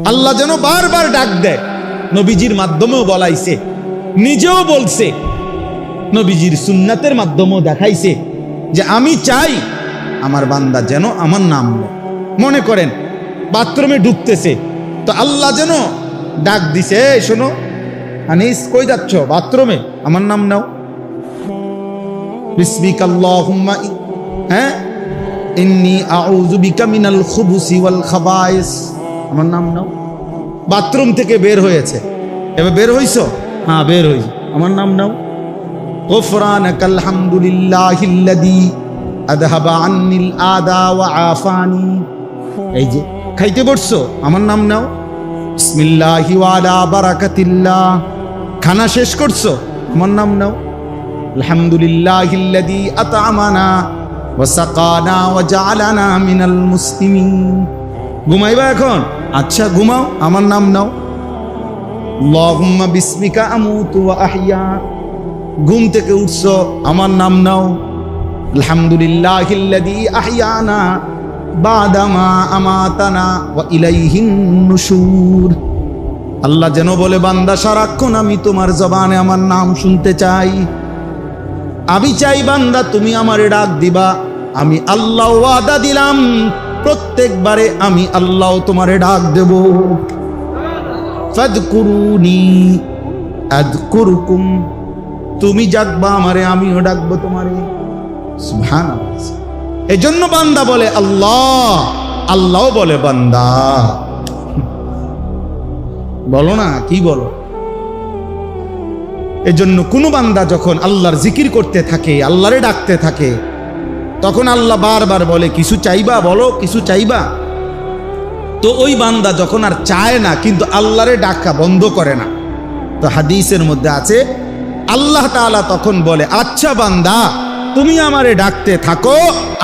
আল্লাহ যেন বারবার ডাক দেয়, নবীজির মাধ্যমেও বলাইছে, নিজেও বলছে, নবীজির সুন্নাতের মাধ্যমেও দেখাইছে যে আমি চাই আমার বান্দা যেন আমার নাম নেয়। মনে করেন বাথরুমে ঢুকতেছে, তো আল্লাহ যেন ডাক দিছে, এই শোনো আনিস কই যাচ্ছ? বাথরুমে, আমার নাম নাও। বিসমিকাল্লাহুম্মা ইন্নী আউযু বিকা মিনাল খুবুসি ওয়াল খাবায়েস, আমার নাম নাও। বাথরুম থেকে বের হয়েছে, এবার বের হইছো? হ্যাঁ বের হইছি, আমার নাম নাও। গুফরানাকাল হামদুলিল্লাহিল্লাযী আযহাবা আন্নিল আদা ওয়া আফানি, এই যে খাইতে বসছো, আমার নাম নাও। বিসমিল্লাহি ওয়া আলা বারাকাতিল্লাহ, খানা শেষ করছো, আমার নাম নাও। আলহামদুলিল্লাহিল্লাযী আত'আমানা ওয়া সাকানা ওয়া জাআলানা মিনাল মুসলিমিন। ঘুমাইবা এখন? আচ্ছা ঘুমাও, আমার নাম নাও। আল্লাহুম্মা বিসমিকা আমুতু ওয়া আহইয়া, ঘুম থেকে উঠছো, আমার নাম নাও। আলহামদুলিল্লাহিল্লাযী আহইয়ানা বাদামা আমাতানা ওয়া ইলাইহিন নুশুর। আল্লাহ যেন বলে, বান্দা সারাক্ষণ আমি তোমার জবানে আমার নাম শুনতে চাই। আমি চাই বান্দা তুমি আমারে ডাক দিবা। আমি আল্লাহ ওয়াদা দিলাম, প্রত্যেকবারে আমি আল্লাহ তোমারে ডাক দেব। ফাদকুরুনি আযকুরকুম, তুমি ডাকবা আমারে, আমিও ডাকবো তোমারে। সুবহানাল্লাহ। এজন্য বান্দা বলে আল্লাহ, আল্লাহ বলে বান্দা। বলো না, কি বলো? এজন্য কোন বান্দা যখন আল্লাহর জিকির করতে থাকে, আল্লাহরে ডাকতে থাকে, তখন আল্লাহ বারবার বলে কিছু চাইবা, বলো কিছু চাইবা। তো ওই বান্দা যখন আর চায় না, কিন্তু আল্লাহরে ডাকা বন্ধ করে না, তো হাদিসের মধ্যে আছে আল্লাহ তাআলা তখন বলে, আচ্ছা বান্দা তুমি আমারে ডাকতে থাকো,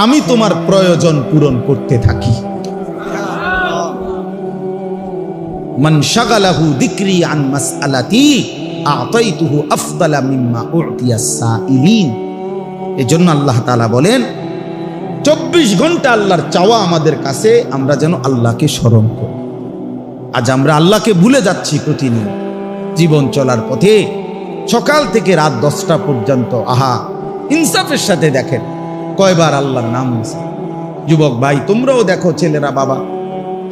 আমি তোমার প্রয়োজন পূরণ করতে থাকি। মান শাগালাহু যিকরি আন মাসআলাতি আ'তাইতুহু আফদালা মিম্মা উ'তিয়াস সাইলিন। এজন্য আল্লাহ তাআলা বলেন 24 ঘন্টা আল্লাহর চাওয়া আমাদের কাছে, আমরা যেন আল্লাহকে স্মরণ করি। আজ আমরা আল্লাহকে ভুলে যাচ্ছি প্রতিদিন জীবন চলার পথে, সকাল থেকে রাত 10টা পর্যন্ত। আহা, ইনসাফের সাথে দেখেন কয়বার আল্লাহর নাম নিছে। যুবক ভাই তোমরাও দেখো, ছেলেরা, বাবা,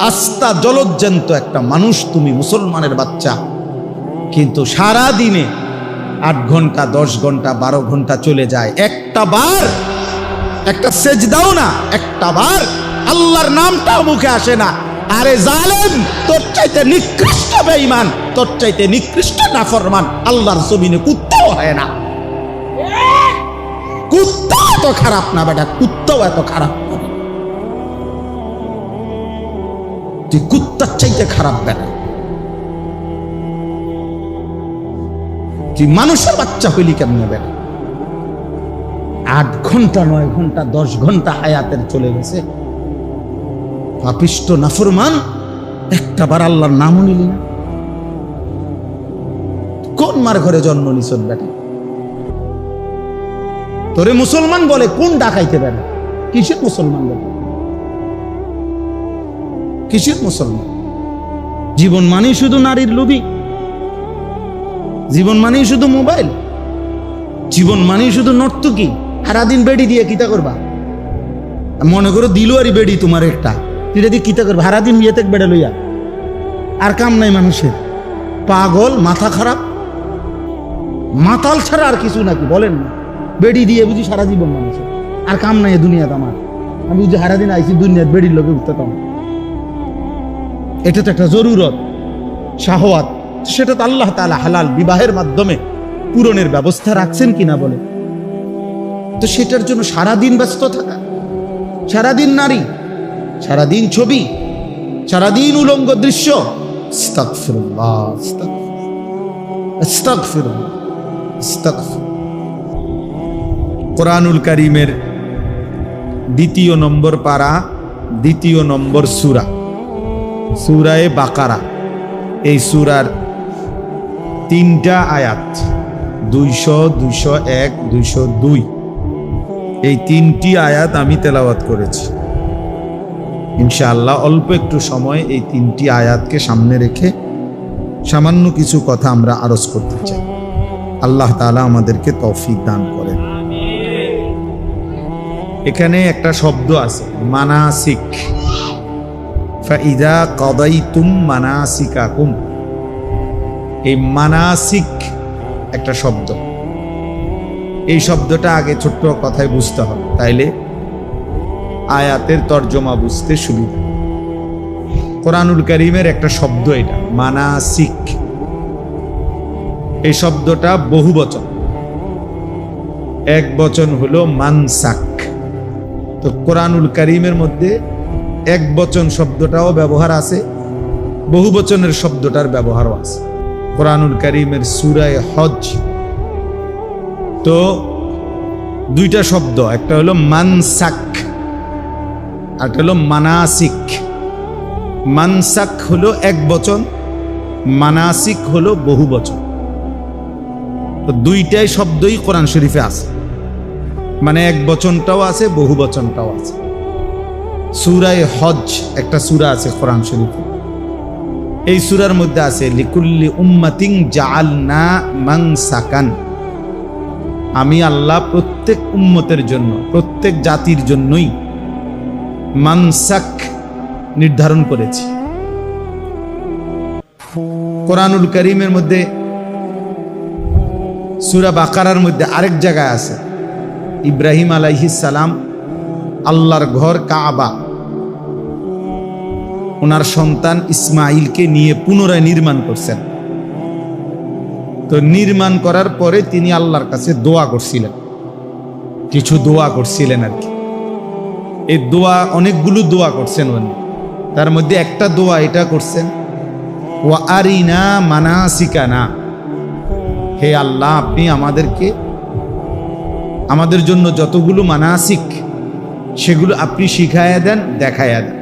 আস্থা জলজ্জান্ত একটা মানুষ তুমি, মুসলমানের বাচ্চা, কিন্তু সারা দিনে 8 ঘন্টা 10 ঘন্টা 12 ঘন্টা চলে যায়, একটা বার একটা সেজদাও না, একটা বার আল্লাহর নামটাও মুখে আসে না। আরে জালেম, তোর চাইতে নিকৃষ্ট বেঈমান, তোর চাইতে নিকৃষ্ট নাফরমান আল্লাহর জমিনে কুত্তাও হয় না। কুত্তা এত খারাপ না বেটা, কুত্তাও এত খারাপ না, তুই কুত্তার চাইতে খারাপ বেটা। তুই মানুষের বাচ্চা হইলি কেমনে বেটা? 8 ঘন্টা 9 ঘন্টা 10 ঘন্টা হায়াতের চলে গেছে, পাপিষ্ট নাফরমান, একটা বার আল্লাহর নামও নিলি না। কোন মার ঘরে জন্ম নিছ বেটা? তোরে মুসলমান বলে, কোন ডাকাইতে বেটা? কিসের মুসলমান বলে? কিসের মুসলমান? জীবন মানেই শুধু নারীর লোভী, জীবন মানেই শুধু মোবাইল, জীবন মানেই শুধু নর্তকী। সারাদিন বেড়ি দিয়ে কিতা করবা? মনে করো দিল আর বেড়ি তোমার একটা, এটা দিয়ে কিতা করবা? সারাদিন বিয়েতে বেড়ে লইয়া আর কাম নাই মানুষের। পাগল, মাথা খারাপ, মাতাল ছাড়া আর কিছু নাকি বলেন না? বেড়ি দিয়ে বুঝি সারা জীবন মানুষের আর কাম নাই দুনিয়াতে আমার। আমি বুঝি সারাদিন আইসি দুনিয়ার বেড়ির লোকে উঠতেতাম, এটা তো একটা জরুরত, শাহওয়াত, সেটা তো আল্লাহ তাআলা হালাল বিবাহের মাধ্যমে পূরণের ব্যবস্থা রাখছেন কিনা বলে। তো সেটার জন্য সারাদিন ব্যস্ত থাকা, সারাদিন নারী, সারাদিন ছবি, সারাদিন উলঙ্গ দৃশ্য। আস্তাগফিরুল্লাহ, আস্তাগফিরুল্লাহ, আস্তাগফিরুল্লাহ। কোরআনুল কারীমের 2 নম্বর পারা, 2 নম্বর সূরা, সূরায়ে বাকারা। এই সূরার 3টা আয়াত, 200, 201, 202, এই 3টি আয়াত আমি তেলাওয়াত করেছি। ইনশাআল্লাহ অল্প একটু সময় এই 3টি আয়াতকে সামনে রেখে সামান্য কিছু কথা আমরা আরজ করতে চাই। আল্লাহ তাআলা আমাদেরকে তৌফিক দান করেন। এখানে একটা শব্দ আছে মানাসিক, ফাইদা কাদাইতুম মানাসিকাকুম। এই মানাসিক একটা শব্দ, এই শব্দটা আগে ছোট্ট কথায় বুঝতে হবে, তাইলে আয়াতের তর্জমা বুঝতে সুবিধা। কোরআনুল কারীমের একটা শব্দ এটা মানাসিক। এই শব্দটা বহুবচন, এক বচন হলো মানসাক। তো কোরআনুল কারীমের মধ্যে এক বচন শব্দটাও ব্যবহার আছে, বহুবচনের শব্দটার ব্যবহারও আছে। কোরআনুল কারীমের সূরা হজ তো দুইটা শব্দ, একটা হলো মানসাক আর একটা হলো মানাসিক। মানসাক হলো এক বচন, মানাসিক হলো বহু বচন। তো দুইটাই শব্দই কোরআন শরীফে আছে, মানে এক বচনটাও আছে, বহু বচনটাও আছে। সূরা হজ একটা সূরা আছে কোরআন শরীফে, এই সূরার মধ্যে আছে লিকুল্লি উম্মাতিন জাআলনা মানসাকান। আমি আল্লাহ প্রত্যেক উম্মতের জন্য, প্রত্যেক জাতির জন্যই মানসাক নির্ধারণ করেছি। কোরআনুল কারীমের মধ্যে সূরা বাকারার মধ্যে আরেক জায়গায় আছে ইব্রাহিম আলাইহিস সালাম আল্লাহর ঘর কাবা ওনার সন্তান ইসমাইলকে নিয়ে পুনরায় নির্মাণ করছেন। তো নির্মাণ করার পরে তিনি আল্লাহর কাছে দোয়া করছিলেন, কিছু দোয়া করছিলেন আর কি। এই দোয়া অনেকগুলো দোয়া করছেন উনি, তার মধ্যে একটা দোয়া এটা করছেন ওয়া আরিনা মানাসিকানা, হে আল্লাহ আপনি আমাদেরকে, আমাদের জন্য যতগুলো মানাসিক সেগুলো আপনি শিখাইয়া দেন, দেখাইয়া দেন।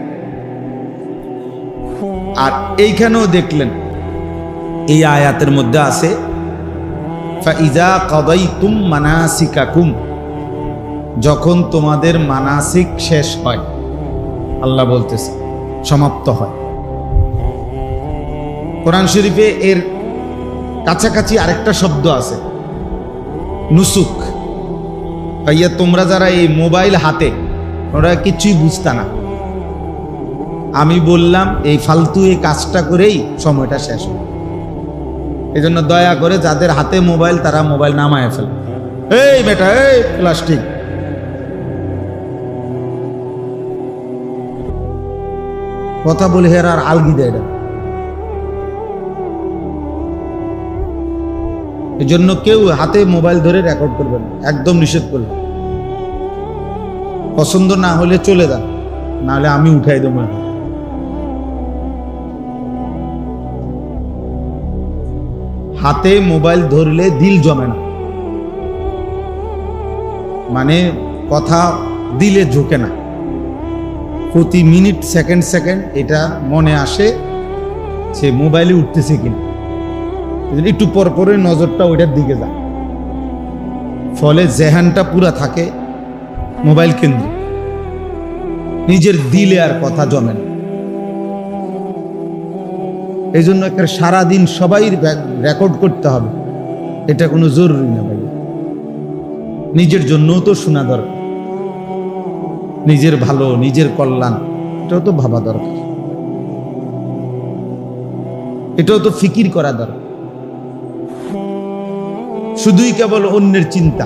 আর এইখানেও দেখলেন এই আয়াতের মধ্যে আছে ফাইজা কাদাইতুম মানাসিকাকুম, যখন তোমাদের মানাসিক শেষ হয়, আল্লাহ বলতেছে সমাপ্ত হয়। কোরআন শরীফে এর কাছাকাছি আরেকটা শব্দ আছে নুসুক। ভাইয়া তোমরা যারা এই মোবাইল হাতে, ওরা কিছুই বুঝতা না, আমি বললাম এই ফালতু এই কাজটা করেই সময়টা শেষ হয়। এই জন্য দয়া করে যাদের হাতে মোবাইল তারা মোবাইল নামায় ফেলে। এই বেটা, এই প্লাস্টিক, কথা বলে হের আর আলগি দেয়। এই জন্য কেউ হাতে মোবাইল ধরে রেকর্ড করবে না, একদম নিষেধ করবে। পছন্দ না হলে চলে যান, না হলে আমি উঠাই দেবো। হাতে মোবাইল ধরলে দিল জমে না, মানে কথা দিলে ঝুঁকে না। প্রতি মিনিট সেকেন্ড সেকেন্ড এটা মনে আসে সে মোবাইলে উঠতেছে কিনা, একটু পর পরে নজরটা ওইটার দিকে যায়, ফলে জেহানটা পুরা থাকে মোবাইল কেন্দ্রিক, নিজের দিলে আর কথা জমে না। এই জন্য একটা সারাদিন সবাই রেকর্ড করতে হবে, এটা কোনো জরুরি না ভাই। নিজের জন্যও তো শোনা দরকার, নিজের ভালো, নিজের কল্যাণ, এটাও তো ভাবা দরকার, এটাও তো ফিকির করা দরকার। শুধুই কেবল অন্যের চিন্তা,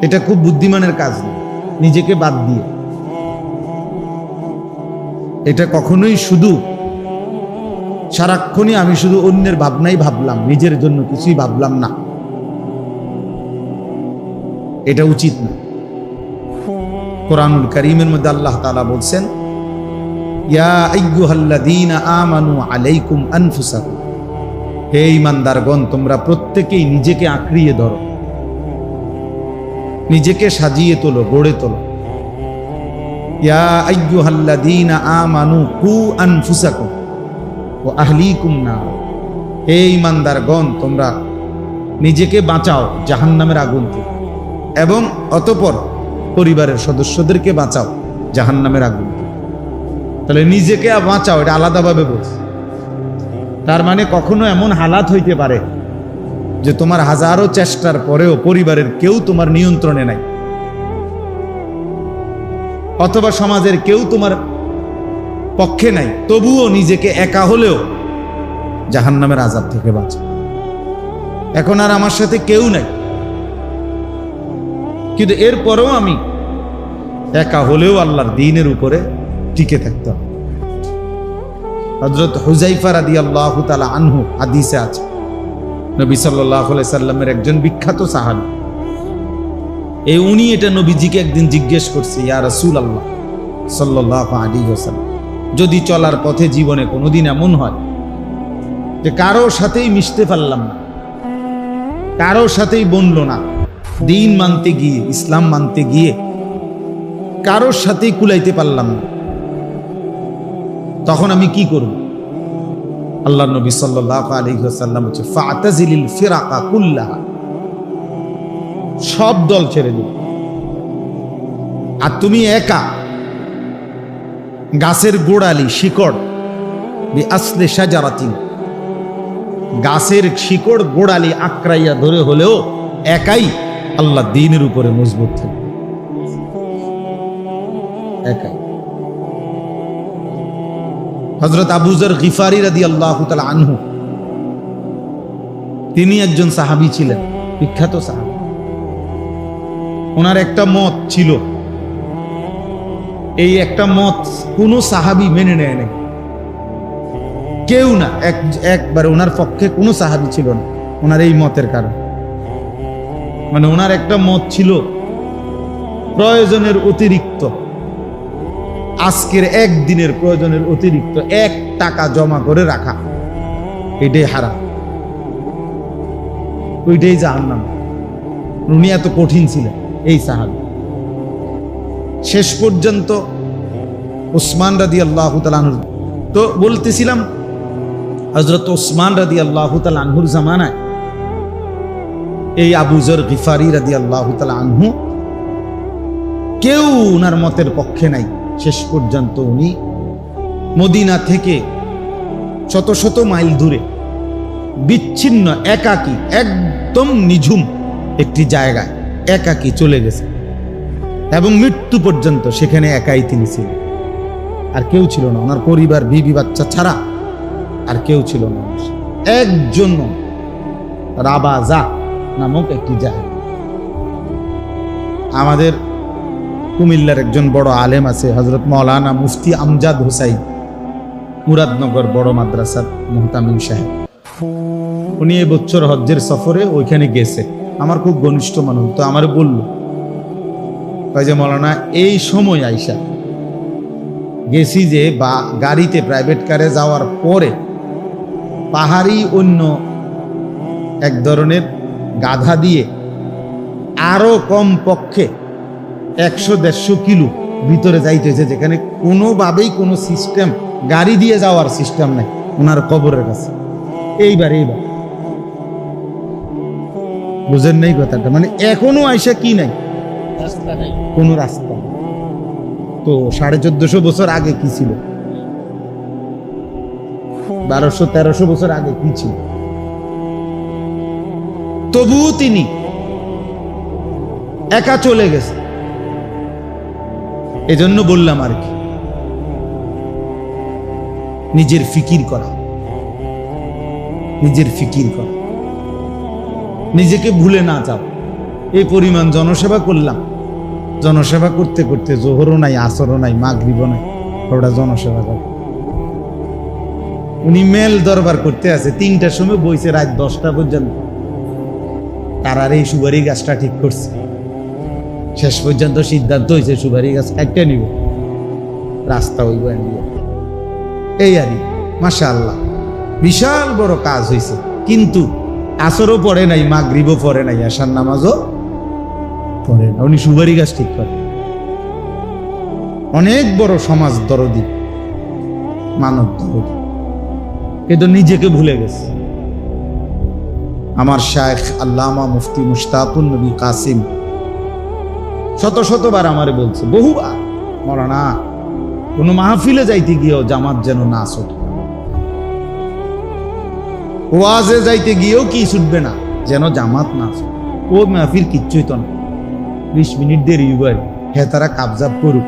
এটা খুব বুদ্ধিমানের কাজ না, নিজেকে বাদ দিয়ে। এটা কখনোই শুধু সারাক্ষণই আমি শুধু অন্যের ভাবনাই ভাবলাম, নিজের জন্য কিছুই ভাবলাম না, এটা উচিত না। কোরআনুল কারীমের মধ্যে আল্লাহ তাআলা বলছেন ইয়া আইয়ুহাল্লাযীনা আমানু আলাইকুম আনফুসাকুম, হে ঈমানদারগণ তোমরা প্রত্যেকেই নিজেকে আঁকড়িয়ে ধরো, নিজেকে সাজিয়ে তোলো, গড়ে তোলো। ইয়া আইয়ুহাল্লাযীনা আমানু কু আনফুসাকুম ওয়া আহলিকুম নার, হে ঈমানদারগণ তোমরা নিজেকে বাঁচাও জাহান্নামের আগুন থেকে, এবং অতঃপর পরিবারের সদস্যদেরকে বাঁচাও জাহান্নামের আগুন থেকে। তাহলে নিজেকে বাঁচাও, এটা আলাদাভাবে বলছে। তার মানে কখনো এমন হালাত হইতে পারে যে তোমার হাজারো চেষ্টার পরেও পরিবারের কেউ তোমার নিয়ন্ত্রণে নাই, অথবা সমাজের কেউ তোমার পক্ষে নাই, তবুও নিজেকে একা হলেও জাহান্নামের আযাব থেকে বাঁচা। এখন আর আমার সাথে কেউ নাই, কিন্তু এরপরেও আমি একা হলেও আল্লাহর দ্বীনের উপরে টিকে থাকতাম। হযরত হুযায়ফা রাদিয়াল্লাহু তাআলা আনহু হাদিসে আছে, নবী সাল্লাল্লাহু আলাইহি সাল্লামের একজন বিখ্যাত সাহাবী, উনি এটা নবীজিকে একদিন জিজ্ঞেস করছে, ইয়া রাসূলুল্লাহ সাল্লাল্লাহু আলাইহি ওয়াসাল্লাম, যদি চলার পথে জীবনে কোনোদিন এমন হয় যে কারো সাথেই মিশতে পারলাম না, কারো সাথেই বনলো না, দ্বীন মানতে গিয়ে, ইসলাম মানতে গিয়ে কারোর সাথেই কুলাইতে পারলাম না, তখন আমি কি করব? আল্লাহর নবী সাল্লাল্লাহু আলাইহি ওয়াসাল্লাম বলেছে, ফাতাজিলিল ফিরাকা কুল্লাহা, সব দল ছেড়ে দিও, আর তুমি একা গাছের গোড়ালি শিকড়, বি আসলে শাজারাতিন, গাছের শিকড় গোড়ালি আঁকড়াইয়া ধরে হলেও একাই আল্লাহ দ্বীনের উপরে মজবুত থাকবে, একাই। হযরত আবু যর গিফারি রাদিয়াল্লাহু তাআলা আনহু, তিনি একজন সাহাবী ছিলেন, বিখ্যাত সাহাবী। ওনার একটা মত ছিল, এই একটা মত কোন সাহাবী মেনে নেয় নাই, কেউ না, একবার ওনার পক্ষে কোনো সাহাবী ছিল না ওনার এই মতের কারণে। মানে ওনার একটা মত ছিল, প্রয়োজনের অতিরিক্ত, আজকের একদিনের প্রয়োজনের অতিরিক্ত 1 টাকা জমা করে রাখা, এটাই হারাম, ওইটাই জাহান্নাম। উনি এত কঠিন ছিলেন এই সাহাবী। শেষ পর্যন্ত উসমান রাদিয়াল্লাহু তাআলা আনহু, তো বলতেছিলাম হযরত উসমান রাদিয়াল্লাহু তাআলা আনহুর জামানায় এই আবু যর গিফারি রাদিয়াল্লাহু তাআলা আনহু, কেউ উনার মতের পক্ষে নাই। শেষ পর্যন্ত উনি মদিনা থেকে শত শত মাইল দূরে বিচ্ছিন্ন একাকী, একদম নিঝুম একটি জায়গায় একাকী চলে গেছে, এবং মৃত্যু পর্যন্ত সেখানে একাই তিনি ছিলেন, আর কেউ ছিল না। ওনার পরিবার, বিবি বাচ্চা ছাড়া আর কেউ ছিল না। একজন রাবাজা নামক একটি জায়গা। আমাদের কুমিল্লার একজন বড় আলেম আছে, হযরত মাওলানা মুফতি আমজাদ হুসাইন, মুরাদনগর বড় মাদ্রাসার মুহতামিম সাহেব, উনি এবছর হজ্জের সফরে ওইখানে গেছে। আমার খুব ঘনিষ্ঠ মানুষ, তো আমার বলল যে মাওলানা এই সময় আইসা গেছি যে, বা গাড়িতে প্রাইভেট কারে যাওয়ার পরে পাহাড়ি অন্য এক ধরনের গাধা দিয়ে আরো কম পক্ষে 100-150 কিলো ভিতরে যাইতে হয়েছে, যেখানে কোনোভাবেই কোনো সিস্টেম, গাড়ি দিয়ে যাওয়ার সিস্টেম নাই ওনার কবরের কাছে। এইবার বুঝেন নাই কথাটা? মানে এখনো আইসা কি নাই, রাস্তা নাই, কোনো রাস্তা। তো 1450 বছর আগে কি ছিল, 1200-1300 বছর আগে কি ছিল? তবুও তিনি একা চলে গেছে। এজন্য বললাম আর কি, নিজের ফিকির করা, নিজের ফিকির করা, নিজেকে ভুলে না যাও। এই পরিমাণ জনসেবা করলাম, জনসেবা করতে করতে জোহরও নাই, আসরও নাই, মাগরিবও নাই, ওটা জনসেবা করে। উনি মেল দরবার করতে আছে, 3টার সময় বইছে রাত 10টা পর্যন্ত। তারার এই সুপারি গাছটা ঠিক করছে, শেষ পর্যন্ত সিদ্ধান্ত হয়েছে সুপারি গাছ একটা নিব, রাস্তা হইব। এই আর মাশাআল্লাহ বিশাল বড় কাজ হয়েছে, কিন্তু আসরও পড়ে নাই, মাগরিবও পড়ে নাই, আশার নামাজও পড়ে না। উনি সুপারি গাছ ঠিক করে। অনেক বড় সমাজ দরদি, মানব দরদি, কিন্তু নিজেকে ভুলে গেছে। আমার শায়েখ আল্লামা মুফতি মুশতাকুন নবী কাসিম শত শতবার আমারে বলছে, বহুবার, মাওলানা কোনো মাহফিলে যাইতে গিয়েও জামাত যেন না ছুটে, ওয়াজে যাইতে গিয়েও কি ছুটবে না, যেন জামাত না ছুটে। ও মাহফিল কিচ্ছুই তো না, 20 মিনিট দেরি হইবার হে তারা কাবজাব করুক,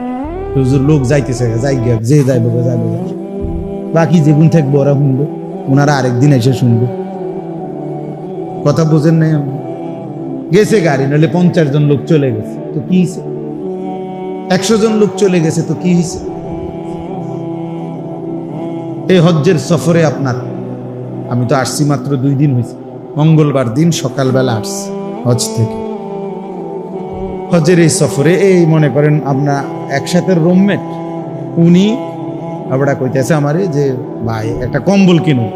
হুজুর লোক যাইতেছে যাই গিয়া, যে যাইব যাইব, বাকি যেগুন থাকবো ওরা শুনবো, ওনারা আরেকদিন এসে শুনবো। কথা বোঝেন নাই? আমি গেছে গাড়ি, নাহলে 50 জন লোক চলে গেছে তো কি হয়েছে, 100 জন লোক চলে গেছে তো কি হয়েছে? এই হজ্জের সফরে আপনার, আমি তো আসছি মাত্র 2 দিন হয়েছে, মঙ্গলবার দিন সকালবেলা আসছি হজ থেকে। হজের এই সফরে এই মনে করেন আপনার একসাথে রুমমেট, উনি আবড়া কইতেছে আমারে যে ভাই একটা কম্বল কিনুন,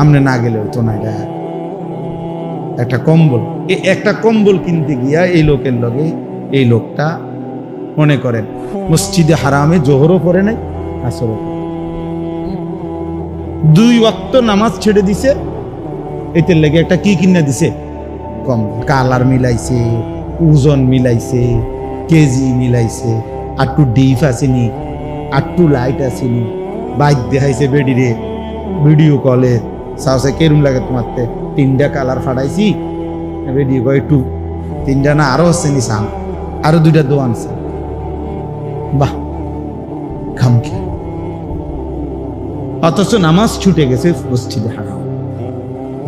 আমনে না গেলে হইতো না, এটা একটা কম্বল। এই একটা কম্বল কিনতে গিয়া এই লোকের লগে এই লোকটা মনে করেন মসজিদে হারামে জোহরও পড়ে নাই, আসরও 2 ওয়াক্ত নামাজ ছেড়ে দিছে, এতে লেগে একটা কি কিনা দিছে, কম্বল। কালার মিলাইছে, ওজন মিলাইছে, কেজি মিলাইছে, আটটু ডিপ আসেনি, আটটু লাইট আসেনি, বাইক দেখাইছে বেডিরে ভিডিও কলে, সাহসে কেরুম লাগে তোমারতে, 3টা কালার ফাটাইছি ভিডিও কল, একটু 3টা না আরো আসেনি, সাম আরো 2টা দোয়ান আছে। বাহ, খামখে। অথচ নামাজ ছুটে গেছে মসজিদে হারাম,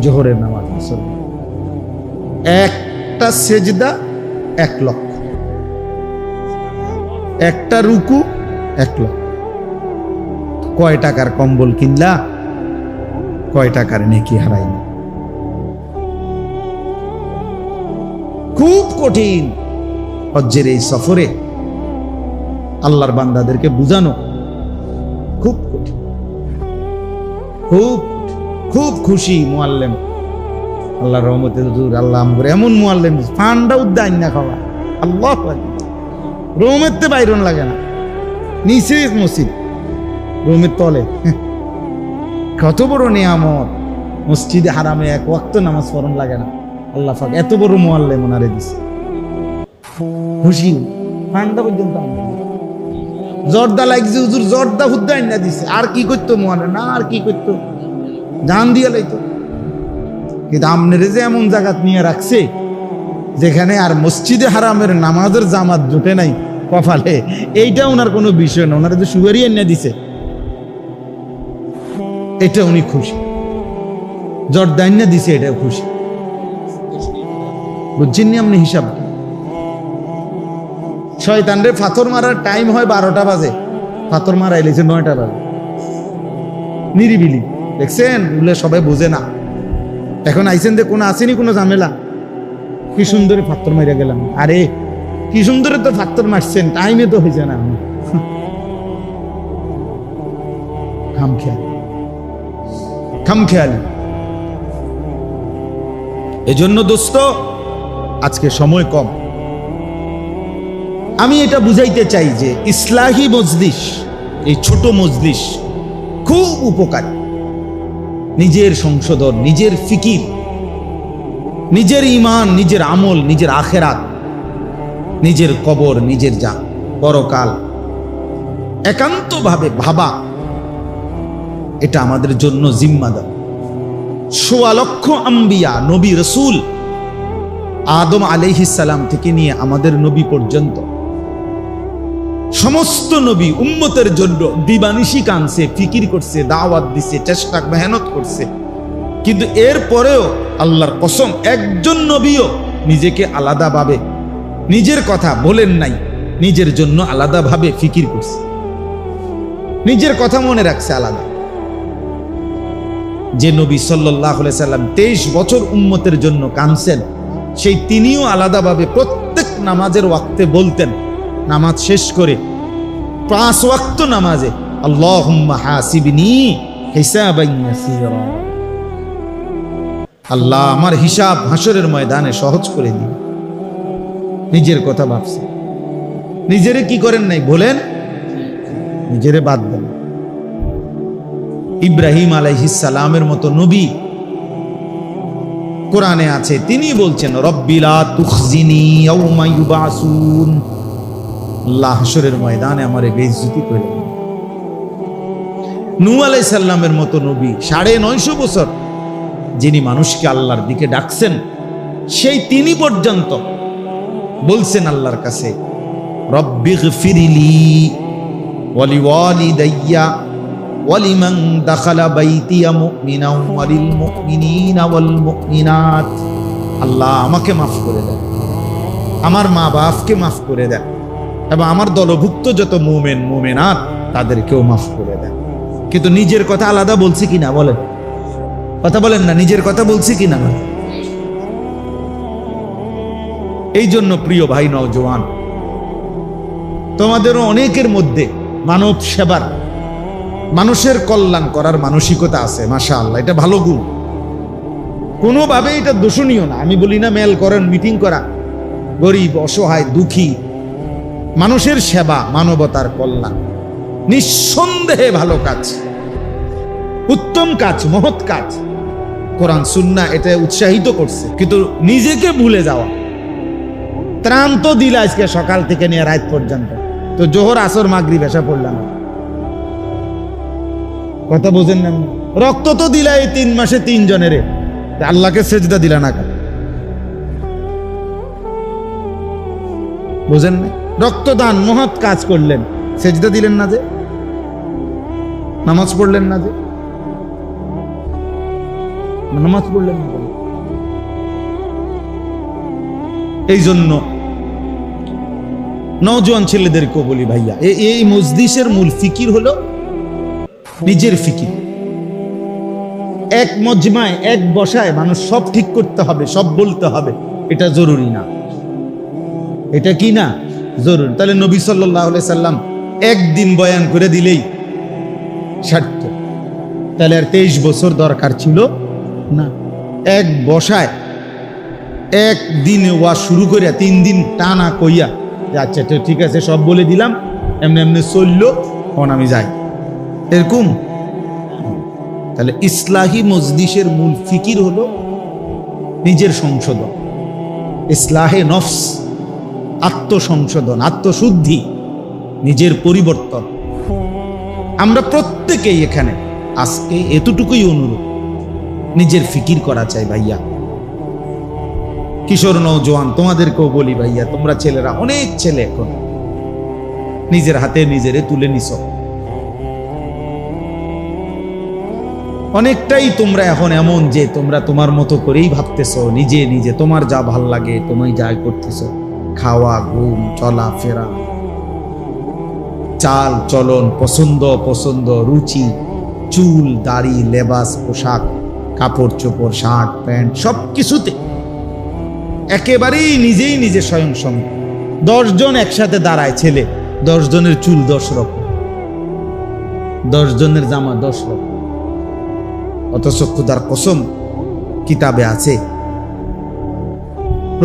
জোহরের নামাজ। আসলে একটা সেজদা 1 লক্ষ, একটা রুকু 1 লক্ষ। কয় টাকার কম্বল কিনলা, কয় টাকার নেকি হারাইনি। খুব কঠিন হজ্জের এই সফরে আল্লাহর বান্দাদেরকে বুঝানো, খুব কঠিন, খুব খুব খুশি মুআল্লিম, আল্লাহর রহমতে হুজুর আল্লাহ আমগরে এমন মুআল্লিম ফান্ডা উদ্দাইন না খাওয়া, আল্লাহু আকবার। রুমেতে বাইরন লাগে না, নিচে মসজিদ, রুমের তলে। কত বড় নিয়ামত, মসজিদে হারামে 1 ওয়াক্ত নামাজ পড়ন লাগে না। আল্লাহ পাক এত বড় মুআল্লিম ওনারে দিছে, খুশি ফান্ডা পর্যন্ত। জর্দা লাগছে হুজুর, জর্দা উদ্দাইন না দিছে, আর কি করতো মুআল্লিম, না আর কি করতো, জান দিয়া লাইতো। কিন্তু আমনেরে যে এমন জায়গাত নিয়ে রাখছে যেখানে আর মসজিদে হারামের নামাজের জামাত জুটে নাই কপালে, এইটা ওনার কোনো বিষয় না, ওনারা যে সুগারি এনে দিছে এটা উনি খুশি, জর্দা এনে দিছে এটা খুশি। বুঝছেন নি আপনি হিসাব? শয়তানরে পাথর মারার টাইম হয় 12টা বাজে, পাথর মারা এলেছে 9টা বাজে, নিরিবিলি। দেখছেন বলে সবাই বোঝে না। এখন আইসেন যে কোনো আসেনি কোনো ঝামেলা, কি সুন্দরে পাথর মারিয়া গেলাম। আরে কি সুন্দরে তো পাথর মারছেন, টাইমে তো হয়েছে না। খামখেয়ালি। এজন্য দোস্ত আজকে সময় কম, আমি এটা বুঝাইতে চাই যে ইসলাহি মজলিস, এই ছোট মজলিস খুব উপকারী। নিজের সংশোধন, নিজের ফিকির, নিজের ঈমান, নিজের আমল, নিজের আখেরাত, নিজের কবর, নিজের যা পরকাল একান্তভাবে ভাবা, এটা আমাদের জন্য জিম্মাদার। ১৬ লক্ষ আম্বিয়া, নবী রসুল, আদম আলাইহিস সালাম থেকে নিয়ে আমাদের নবী পর্যন্ত সমস্ত নবী উম্মতের জন্য দিবানিশি কানছে, ফিকির করছে, দাওয়াত দিছে, চেষ্টা মেহনত করছে। কিন্তু এর পরেও আল্লাহর কসম একজন নবীও নিজেকে আলাদাভাবে নিজের কথা বলেন নাই, নিজের জন্য আলাদাভাবে ফিকির করছে, নিজের কথা মনে রাখছে আলাদা। যে নবী সাল্লাল্লাহু আলাইহি সাল্লাম 23 বছর উম্মতের জন্য কানছেন, সেই তিনিও আলাদাভাবে প্রত্যেক নামাজের ওয়াক্তে বলতেন, নামাজ শেষ করে 5 ওয়াক্ত নামাজে আল্লাহুম্মা হাসিবনি হিসাবান ইয়াসীরা, আল্লাহ আমার হিসাব হাসরের ময়দানে সহজ করে দিন। নিজের কথা ভাবছে, নিজেরে কি করেন নাই বলেন, নিজেরে বাদ দেন। ইব্রাহিম আলাইহিস সালামের মতো নবী কোরআনে আছে, তিনি বলছেন রব্বি লা তুখজিনি ইয়াউমা ইউবাসুন, আল্লাহ হাসরের ময়দানে আমারে বেইজ্জতি করে। নূহ আলাইহিস সালামের মতো নবী 950 বছর যিনি মানুষকে আল্লাহর দিকে ডাকছেন, সেই তিনি পর্যন্ত বলছেন আল্লাহর কাছে, রব্বিগফিরলি ওয়ালিওয়ালিদাইয়া ওয়ালিমান দাখালা বাইতিয়া মুমিনান ওয়ালিল মুমিনিনা ওয়াল মুমিনাত। আল্লাহ আমাকে মাফ করে দেন, আমার মা বাপকে মাফ করে দেন, এবং আমার দলভুক্ত যত মুমিন মুমিনাত তাদেরকেও মাফ করে দেন। কিন্তু নিজের কথা আলাদা বলছি কিনা বলেন? কথা বলেন না, নিজের কথা বলছি কিনা? এই জন্য প্রিয় ভাই নওজোয়ান, তোমাদেরও অনেকের মধ্যে মানব সেবার, মানুষের কল্যাণ করার মানসিকতা আছে, মাশাআল্লাহ, এটা ভালো গুণ, কোনোভাবে এটা দোষণীয় না। আমি বলি না মেল করেন, মিটিং করা, গরিব অসহায় দুঃখী মানুষের সেবা, মানবতার কল্যাণ নিঃসন্দেহে ভালো কাজ, উত্তম কাজ, মহৎ কাজ। কোরআন সুন্নাহ এটা উৎসাহিত করছে, কিন্তু নিজেকে ভুলে যাওয়া। ত্রাণ তো দিলা আজকে সকাল থেকে নিয়ে রাত পর্যন্ত, তো জোহর আসর মাগরিব এসা পড়লাম, কথা বোঝেন না? রক্ত তো দিলা এই 3 মাসে 3 জনের, আল্লাহকে সেজদা দিলা না কেন? বোঝেন না? রক্তদান মহৎ কাজ করলেন, সেজদা দিলেন না যে? নামাজ পড়লেন না যে? নামাজ পড়লেন না? এই জন্য নওজোয়ান ছেলেদেরকেও বলি, ভাইয়া, এই মজলিসের মূল ফিকির হলো নিজের ফিকির। এক মজমায়, এক বসায় মানুষ সব ঠিক করতে হবে, সব বলতে হবে, এটা জরুরি না। এটা কি না জরুরি? তাহলে নবী সাল্লাল্লাহু আলাইহি সাল্লাম একদিন বয়ান করে দিলেই সার্থক। তাহলে আর 23 বছর দরকার ছিল না। এক বসায় একদিনে ওয়াজ শুরু করিয়া 3 দিন টানা কইয়া, আচ্ছা ঠিক আছে সব বলে দিলাম, এমনি এমনি চললো, এখন আমি যাই, এরকম। তাহলে ইসলাহি মজলিসের মূল ফিকির হলো নিজের সংশোধন, ইসলাহে নফস, আত্মসংশোধন, আত্মশুদ্ধি, নিজের পরিবর্তন। আমরা প্রত্যেকেই এখানে আজকে এতটুকুই অনুরোধ, নিজের ফিকির করা চাই ভাইয়া। কিশোর নওজোয়ান তোমাদেরকেও বলি, ভাইয়া, তোমরা ছেলেরা, অনেক ছেলে এখন নিজের হাতে নিজেরে তুলে নিছ, অনেকটাই তোমরা এখন এমন যে তোমরা তোমার মতো করেই ভাবতেছো, নিজে নিজে তোমার যা ভাল লাগে তুমি যাই করতেছো, খাওয়া, ঘুম, চলা ফেরা, চাল চলন, পছন্দ রুচি, চুল দাড়ি, লেবাস পোশাক, কাপড় চোপড়, শার্ট প্যান্ট, সব কিছুতে একেবারেই নিজেই নিজে স্বয়ং সঙ্গে। 10 জন একসাথে দাঁড়ায়, ছেলে 10 জনের চুল 10 রকম, 10 জনের জামা 10 রকম। অথচ খুদার কসম কিতাবে আছে,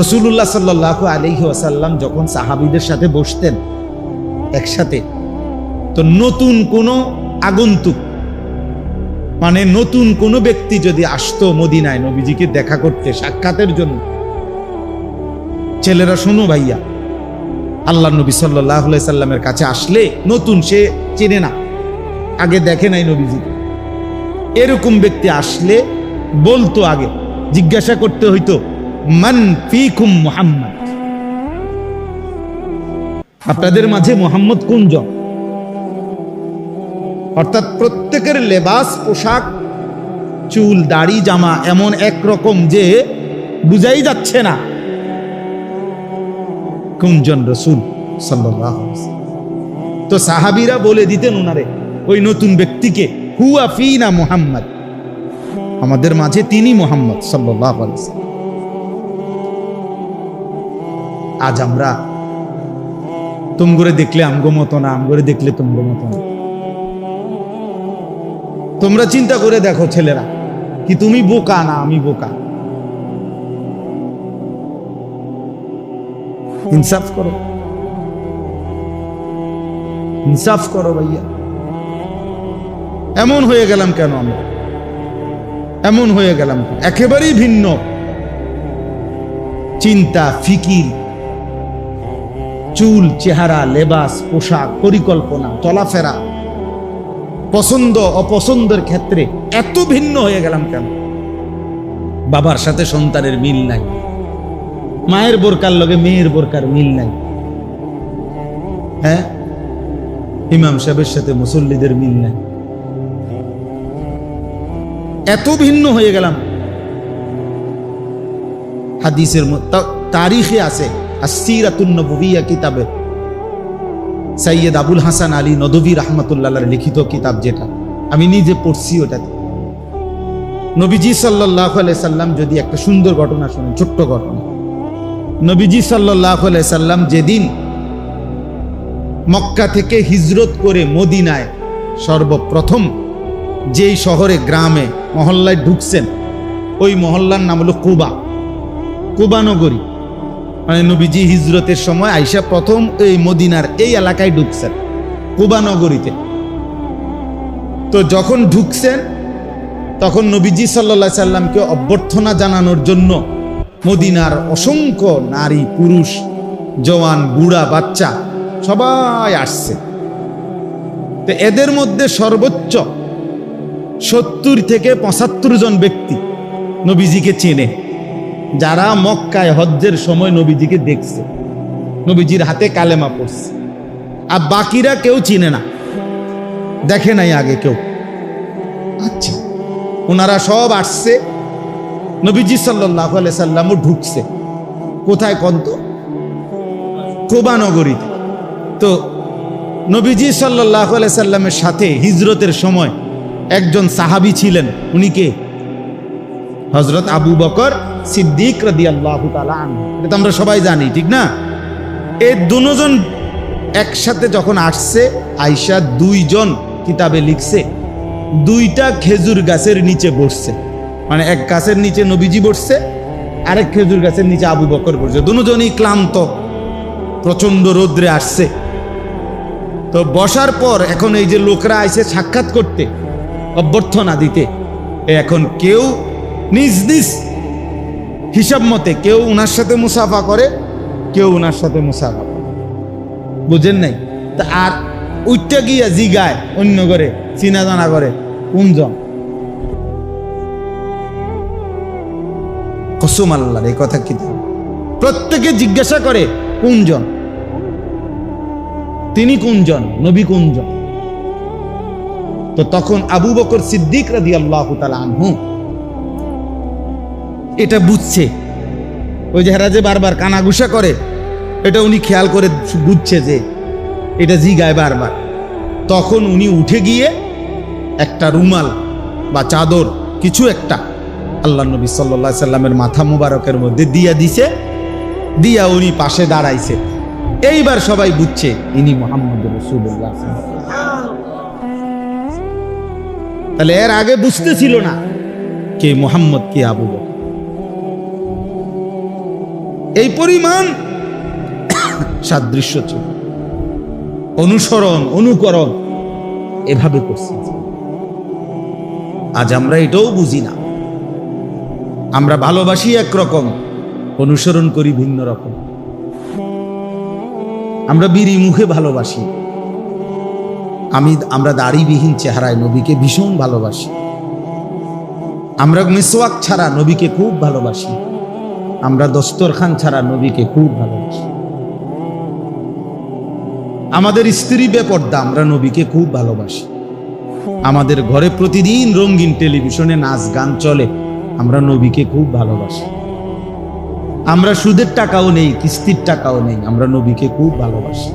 রাসূলুল্লাহ সাল্লাল্লাহু আলাইহি ওয়াসাল্লাম যখন সাহাবীদের সাথে বসতেন একসাথে, তো নতুন কোনো আগন্তুক, মানে নতুন কোনো ব্যক্তি যদি আসতো মদিনায় নবীজিকে দেখা করতে, সাক্ষাতের জন্য, ছেলেরা শোনো ভাইয়া, আল্লাহ নবী সাল্লাল্লাহু আলাইহি সাল্লামের কাছে আসলে নতুন, সে চেনে না, আগে দেখে নাই নবীজি, এরকম ব্যক্তি আসলে বলতো, আগে জিজ্ঞাসা করতে হইতো, মান ফিকুম মুহাম্মদ, আপনাদের মাঝে মুহাম্মদ কোন জন? অর্থাৎ প্রত্যেকের লেবাস পোশাক, চুল দাড়ি জামা এমন একরকম যে বুঝাই যাচ্ছে না কোনজন রাসূল সাল্লাল্লাহু আলাইহি ওয়াসাল্লাম। তো সাহাবীরা বলে দিতেন ওনারে, ওই নতুন ব্যক্তিকে, হুয়া ফিনা মুহাম্মদ, আমাদের মাঝে তিনি মুহাম্মদ সাল্লাল্লাহু আলাইহি ওয়াসাল্লাম। আজ আমরা তুমগরে দেখলে আমগো মতো না, আমগরে দেখলে তুমগো মতো না। তোমরা চিন্তা করে দেখো ছেলেরা, কি তুমি বোকা না আমি বোকা? ইনসাফ করো, ইনসাফ করো ভাইয়া। এমন হয়ে গেলাম কেন আমরা? এমন হয়ে গেলাম একেবারেই ভিন্ন চিন্তা, ফিকির, চুল, চেহারা, লেবাস, পোশাক, পরিকল্পনা, চলাফেরা, পছন্দ অপছন্দের ক্ষেত্রে এত ভিন্ন হয়ে গেলাম কেন? বাবার সাথে সন্তানের মিল নাই, মায়ের বোরকার লগে মেয়ের বোরকার মিল নাই, হ্যাঁ, ইমাম সাহেবের সাথে মুসল্লিদের মিল নাই, এত ভিন্ন হয়ে গেলাম। হাদিসের তারিখে আছে, আসসিরাতুন নববিয়্যা কিতাবে সৈয়দ আবুল হাসান আলী নদভী রাহমাতুল্লাহর লিখিত কিতাব, যেটা আমি নিজে পড়ছি, ওটাতে নবীজি সাল্লাল্লাহু আলাইহি সাল্লাম যদি একটা সুন্দর ঘটনা শুনেন, ছোট্ট ঘটনা। নবীজি সাল্লাল্লাহু আলাইহি সাল্লাম যেদিন মক্কা থেকে হিজরত করে মদিনায় সর্বপ্রথম যেই শহরে, গ্রামে, মহল্লায় ঢুকছেন, ওই মহল্লার নাম হলো কুবা, কুবা নগরী। মানে নবীজি হিজরতের সময় আইসা প্রথম এই মদিনার এই এলাকায় ঢুকছেন, কুবা নগরীতে। তো যখন ঢুকছেন তখন নবীজি সাল্লাল্লাহু আলাইহি সাল্লামকে অভ্যর্থনা জানানোর জন্য মদিনার অসংখ্য নারী, পুরুষ, জওয়ান, বুড়া, বাচ্চা সবাই আসছে। তো এদের মধ্যে সর্বোচ্চ 70 থেকে 75 জন ব্যক্তি নবীজিকে চেনে, যারা মক্কায় হজ্জের সময় নবীজিকে দেখছে, নবীজির হাতে কালেমা পড়ছে। আর বাকিরা কেউ চিনে না, দেখে নাই আগে কেউ। আচ্ছা, ওনারা সব আসছে, নবীজি সাল্লাল্লাহু আলাইহি সাল্লামও ঢুকছে। কোথায় কন্ত? কুবা নগরীতে। তো নবীজি সাল্লাল্লাহু আলাইহি সাল্লামের সাথে হিজরতের সময় একজন সাহাবী ছিলেন, উনি কে? হযরত আবু বকর সিদ্দিক রাদিয়াল্লাহু তাআলা আনহু। এটা আমরা সবাই জানি, ঠিক না? এই দুজন একসাথে যখন আসছে, আয়েশা 2 জন কিতাবে লিখছে, 2টা খেজুর গাছের নিচে বসছে। মানে এক গাছের নিচে নবীজি বসছে, আরেক খেজুর গাছের নিচে আবু বকর বসছে। দুজনই ক্লান্ত, প্রচন্ড রোদ্রে আসছে। তো বসার পর এখন এই যে লোকরা আইছে সাক্ষাৎ করতে, অভ্যর্থনা দিতে, এখন কেউ নিজ নিজ হিসাব মতে কেউ উনার সাথে মুসাফা করে, কেউ উনার সাথে মুসাফা করে, বুঝেন নাই? তা আর উঠতে গিয়া জিগায় অন্য করে, চিনা জানা করে, কোনজন? কসম আল্লাহর, এই কথা কি? প্রত্যেকে জিজ্ঞাসা করে কোনজন, তিনি কোনজন, নবী কোনজন? তো তখন আবু বকর সিদ্দিক রাদিয়াল্লাহু তাআলা আনহু এটা বুঝছে। ওই যে হেরা যে বারবার কানাঘুষা করে, এটা উনি খেয়াল করে বুঝছে যে এটা জিগায় বারবার। তখন উনি উঠে গিয়ে একটা রুমাল বা চাদর কিছু একটা আল্লাহ নবী সাল্লাল্লাহু আলাইহি সাল্লামের মাথা মুবারকের মধ্যে দিয়া দিছে, দিয়া উনি পাশে দাঁড়াইছে। এইবার সবাই বুঝছে ইনি মুহাম্মদুর রাসূলুল্লাহ। তাহলে এর আগে বুঝতেছিল না কে মুহাম্মদ, কে আবু বকর। এই পরিমাণ সাদৃশ্য ছিল, অনুসরণ, অনুকরণ এভাবে করছে। আজ আমরা এটাও বুঝি না। আমরা ভালোবাসি একরকম, অনুসরণ করি ভিন্ন রকম। আমরা বিড়ি মুখে ভালোবাসি, আমরা দাড়িবিহীন চেহারায় নবীকে ভীষণ ভালোবাসি। আমরা মিসওয়াক ছাড়া নবীকে খুব ভালোবাসি। আমরা দস্তরখান ছাড়া নবীকে খুব ভালোবাসি। আমাদের স্ত্রী বেপর্দা, আমরা নবীকে খুব ভালোবাসি। আমাদের ঘরে প্রতিদিন রঙিন টেলিভিশনে নাচ গান চলে, আমরা নবীকে খুব ভালোবাসি। আমরা সুদের টাকাও নেই, কিস্তির টাকাও নেই, আমরা নবীকে খুব ভালোবাসি।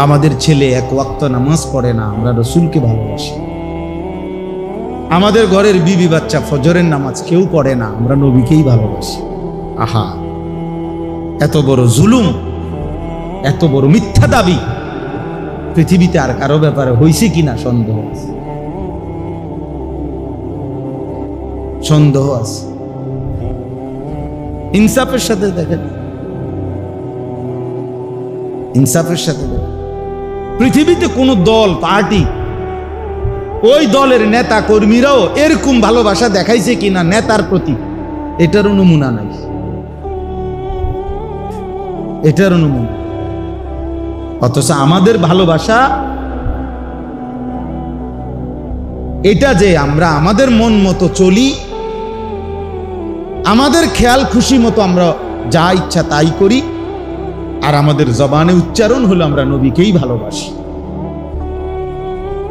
আমাদের ছেলে এক ওয়াক্ত নামাজ পড়ে না, আমরা রাসূলকে ভালোবাসি। আমাদের ঘরের বিবি বাচ্চা ফজরের নামাজ কেউ পড়ে না, আমরা নবীকেই ভালোবাসি। আহা, এত বড় জুলুম, এত বড় মিথ্যা দাবি পৃথিবীতে আর কারো ব্যাপারে হয়েছে কিনা সন্দেহ আছে, সন্দেহ আছে। ইনসাফের সাথে দেখেন, ইনসাফের সাথে দেখেন, পৃথিবীতে কোন দল, পার্টি, ওই দলের নেতা কর্মীরাও এরকম ভালোবাসা দেখাইছে কিনা নেতার প্রতি, এটারও নমুনা নাই। এটার নমুনা। অথচ আমাদের ভালোবাসা এটা যে আমরা আমাদের মন মতো চলি, আমাদের খেয়াল খুশি মতো আমরা যা ইচ্ছা তাই করি, আর আমাদের জবানে উচ্চারণ হলো আমরা নবীকেই ভালোবাসি।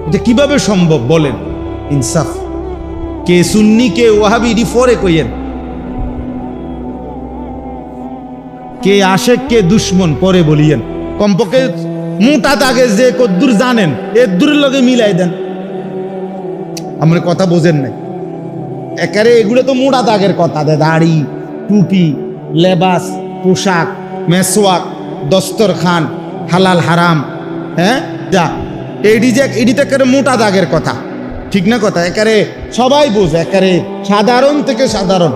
এটা কিভাবে সম্ভব বলেন? ইনসাফ। কে সুন্নি কে ওয়াহাবি রিফরে কইয়েন, কে আশেক কে দুশ্মন পরে বলিয়েন। কমপক্ষে মোটা দাগে যে কদ্দুর জানেন এর দূরের লগে মিলাই দেন। আমরা কথা বোঝেন নাই একারে, এগুলো তো মোটা দাগের কথা। দাড়ি, টুপি, লেবাস, পোশাক, মেসওয়াক, দস্তরখান, হালাল হারাম, হ্যাঁ যা এডিতে একেবারে মোটা দাগের কথা, ঠিক না কথা? একারে সবাই বোঝে, একারে সাধারণ থেকে সাধারণ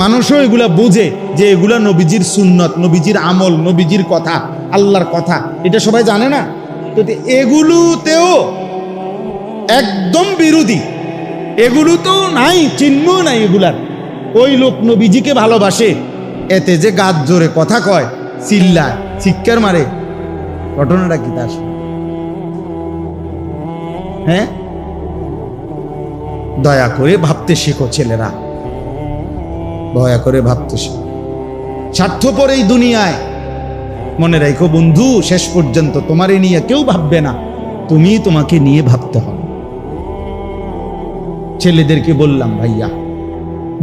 মানুষও এগুলা বোঝে যে এগুলা নবীজির সুন্নত, নবীজির আমল, নবীজির কথা, আল্লাহর কথা, এটা সবাই জানে না। তো এগুলোতেও একদম বিরোধী, এগুলো তো নাই, চিহ্ন নাই এগুলার। ওই লোক নবীজিকে ভালোবাসে, এতে যে গাছ জোরে কথা কয়, চিল্লায়, চিৎকার মারে, ঘটনাটা কি তার? হ্যাঁ, দয়া করে ভাবতে শেখো ছেলেরা, দয়া করে ভাবতে শেখো। স্বার্থপর এই দুনিয়ায় মনে রাখো বন্ধু, শেষ পর্যন্ত তোমারে নিয়ে কেউ ভাববে না, তুমি তোমাকে নিয়ে ভাবতে হবে। ছেলেদেরকে বললাম, ভাইয়া,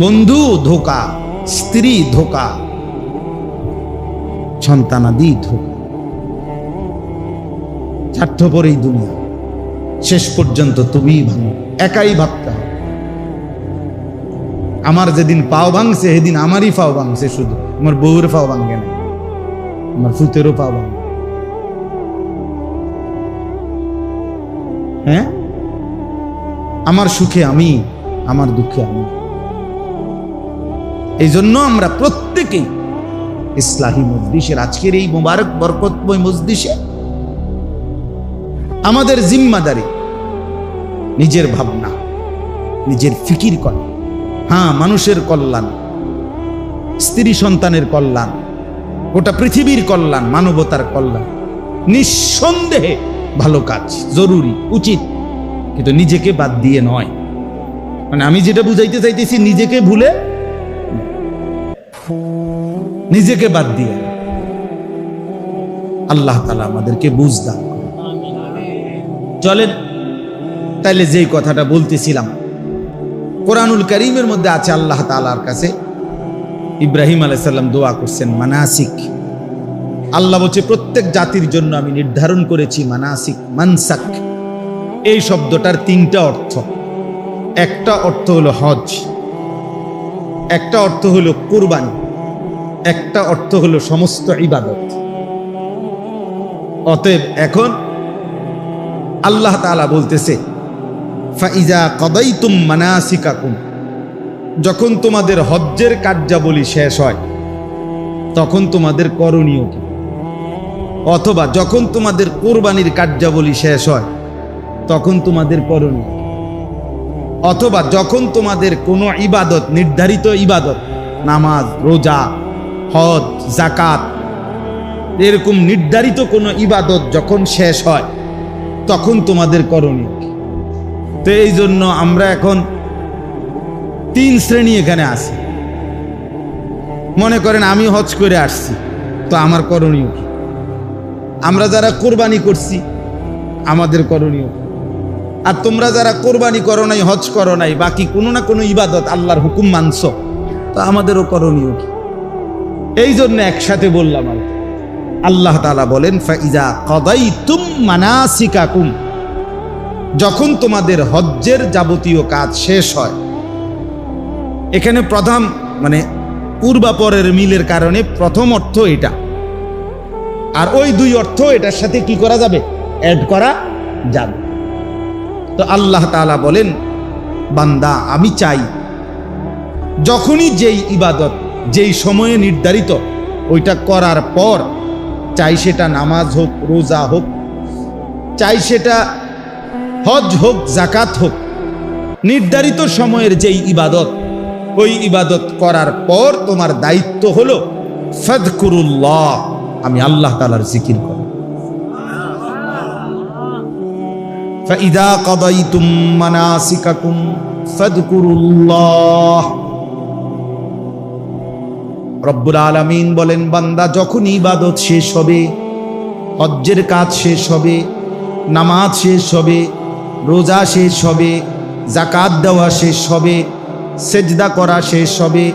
বন্ধু ধোকা, স্ত্রী ধোকা, সন্তানাদি ধোকা, স্বার্থপর এই দুনিয়া। শেষ পর্যন্ত তুমি ভালো, একাই ভাবতে হবে। আমার যেদিন পাও ভাঙছে সেদিন আমারই পাও ভাঙছে, শুধু আমার বউয়ের পাও ভাঙে না, আমার ফুতেরও পাও ভাঙে। হ্যাঁ, আমার সুখে আমি, আমার দুঃখে আমি। এই জন্য আমরা প্রত্যেকেই ইসলাহী মজলিসের আজকের এই মোবারক বরকতময় মজলিসে আমাদের জিম্মাদারি নিজের ভাবনা, নিজের ফিকির করা। হ্যাঁ, মানুষের কল্যাণ, স্ত্রী সন্তানের কল্যাণ, গোটা পৃথিবীর কল্যাণ, মানবতার কল্যাণ নিঃসন্দেহে ভালো কাজ, জরুরি, উচিত, কিন্তু নিজেকে বাদ দিয়ে নয়। মানে আমি যেটা বুঝাইতে চাইতেছি, নিজেকে ভুলে, নিজেকে বাদ দিয়ে। আল্লাহ তাআলা আমাদেরকে বুঝ দান করুন। চলেন তাইলে যেই কথাটা বলতেছিলাম, কোরআনুল কারীমের মধ্যে আছে আল্লাহ তাআলার কাছে ইব্রাহিম আলাইহিস সালাম দোয়া করছেন মানাসিক। আল্লাহ বলছে প্রত্যেক জাতির জন্য আমি নির্ধারণ করেছি মানাসিক, মানসাক। এই শব্দটার তিনটা অর্থ। একটা অর্থ হলো হজ, একটা অর্থ হলো কুরবানি, একটা অর্থ হলো সমস্ত ইবাদত। অতএব এখন আল্লাহ তাআলা বলতেছে ফাইজা কাদাইতুম মানাসিকাকুম, যখন তোমাদের হজ্জের কার্যাবলী শেষ হয় তখন তোমাদের করণীয় কি? অথবা যখন তোমাদের কুরবানির কার্যাবলী শেষ হয় তখন তোমাদের করণীয়, অথবা যখন তোমাদের কোনো ইবাদত, নির্ধারিত ইবাদত, নামাজ, রোজা, হজ, যাকাত, এরকম নির্ধারিত কোনো ইবাদত যখন শেষ হয় তখন তোমাদের করণীয় কি? তো এই জন্য আমরা এখন তিন শ্রেণী এখানে আছি। মনে করেন আমি হজ করে আসছি, তো আমার করণীয় কি? আমরা যারা কোরবানি করছি আমাদের করণীয়, আর তোমরা যারা কোরবানি করো নাই, হজ করো নাই, বাকি কোনো না কোনো ইবাদত আল্লাহর হুকুম মানছ, তো আমাদেরও করণীয় কি? এই জন্য একসাথে বললাম। আল্লাহ তাআলা বলেন ফাইজা কাদাইতুম মানাসিকাকুম, যখন তোমাদের হজ্জের যাবতীয় কাজ শেষ হয়। এখানে প্রথম মানে পূর্বাপরের মিলের কারণে প্রথম অর্থ এটা, আর ওই দুই অর্থ এটার সাথে কি করা যাবে? অ্যাড করা যাবে। তো আল্লাহ তাআলা বলেন বান্দা আমি চাই যখনই যেই ইবাদত যেই সময়ে নির্ধারিত ওইটা করার পর, চাই সেটা নামাজ হোক, রোজা হোক, চাই সেটা হজ হোক, যাকাত হোক, নির্ধারিত সময়ের যেই ইবাদত, ওই ইবাদত করার পর তোমার দায়িত্ব হলো ফাযকুরুল্লাহ, আমি আল্লাহ তাআলার জিকির করো। فإذا قضيتم مناسككم فاذكروا الله। রব্বুল আলামিন বলেন, বান্দা যখন ইবাদত শেষ হবে, হজ্জের কাজ শেষ হবে, নামাজ শেষ হবে, রোজা শেষ হবে, যাকাত দেওয়া শেষ হবে, সেজদা করা শেষ হবে,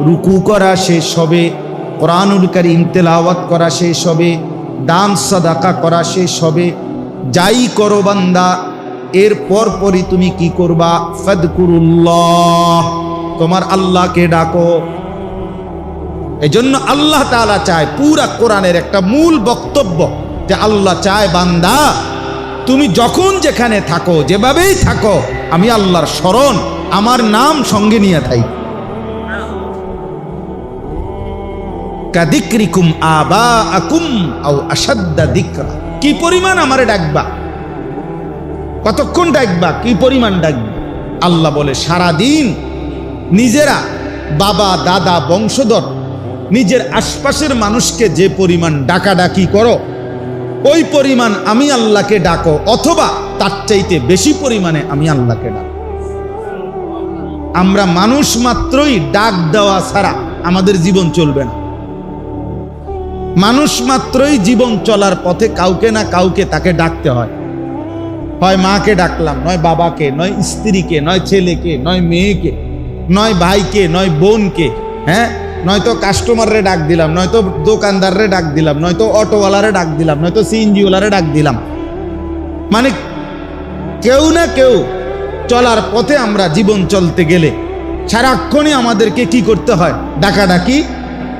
রুকু করা শেষ হবে, কোরআনুল কারীম তেলাওয়াত করা শেষ হবে, দান সাদাকা করা শেষ হবে, যাই করো বান্দা, এর পরপরই তুমি কি করবা? ফাদকুরুল্লাহ, তোমার আল্লাহকে ডাকো। এজন্য আল্লাহ তাআলা চায়, পুরা কোরআনের একটা মূল বক্তব্য যে আল্লাহ চায় বান্দা তুমি যখন যেখানে থাকো, যেভাবেই থাকো, আমি আল্লাহর স্মরণ, আমার নাম সঙ্গে নিয়ে থাই। কাদিক্রিকুম আবাআকুম আও আশাদ্দা যিকরা, কি পরিমাণ আমারে ডাকবা, কতক্ষণ ডাকবা, কি পরিমাণ ডাকবা। আল্লাহ বলে সারা দিন নিজেরা, বাবা দাদা বংশধর, নিজের আশপাশের মানুষকে যে পরিমাণ ডাকাডাকি করো, ওই পরিমাণ আমি আল্লাহকে ডাকো, অথবা তার চাইতে বেশি পরিমাণে আমি আল্লাহকে ডাকো। আমরা মানুষ মাত্রই ডাক দেওয়া ছাড়া আমাদের জীবন চলবে না। মানুষ মাত্রই জীবন চলার পথে কাউকে না কাউকে তাকে ডাকতে হয়। হয় মাকে ডাকলাম, নয় বাবাকে, নয় স্ত্রীকে, নয় ছেলেকে, নয় মেয়েকে, নয় ভাইকে, নয় বোনকে, হ্যাঁ, নয়তো কাস্টমাররে ডাক দিলাম, নয়তো দোকানদাররে ডাক দিলাম, নয়তো অটোওয়ালারে ডাক দিলাম, নয়তো সিএনজিওয়ালারে ডাক দিলাম। মানে কেউ না কেউ চলার পথে, আমরা জীবন চলতে গেলে সারাক্ষণই আমাদেরকে কি করতে হয়? ডাকাডাকি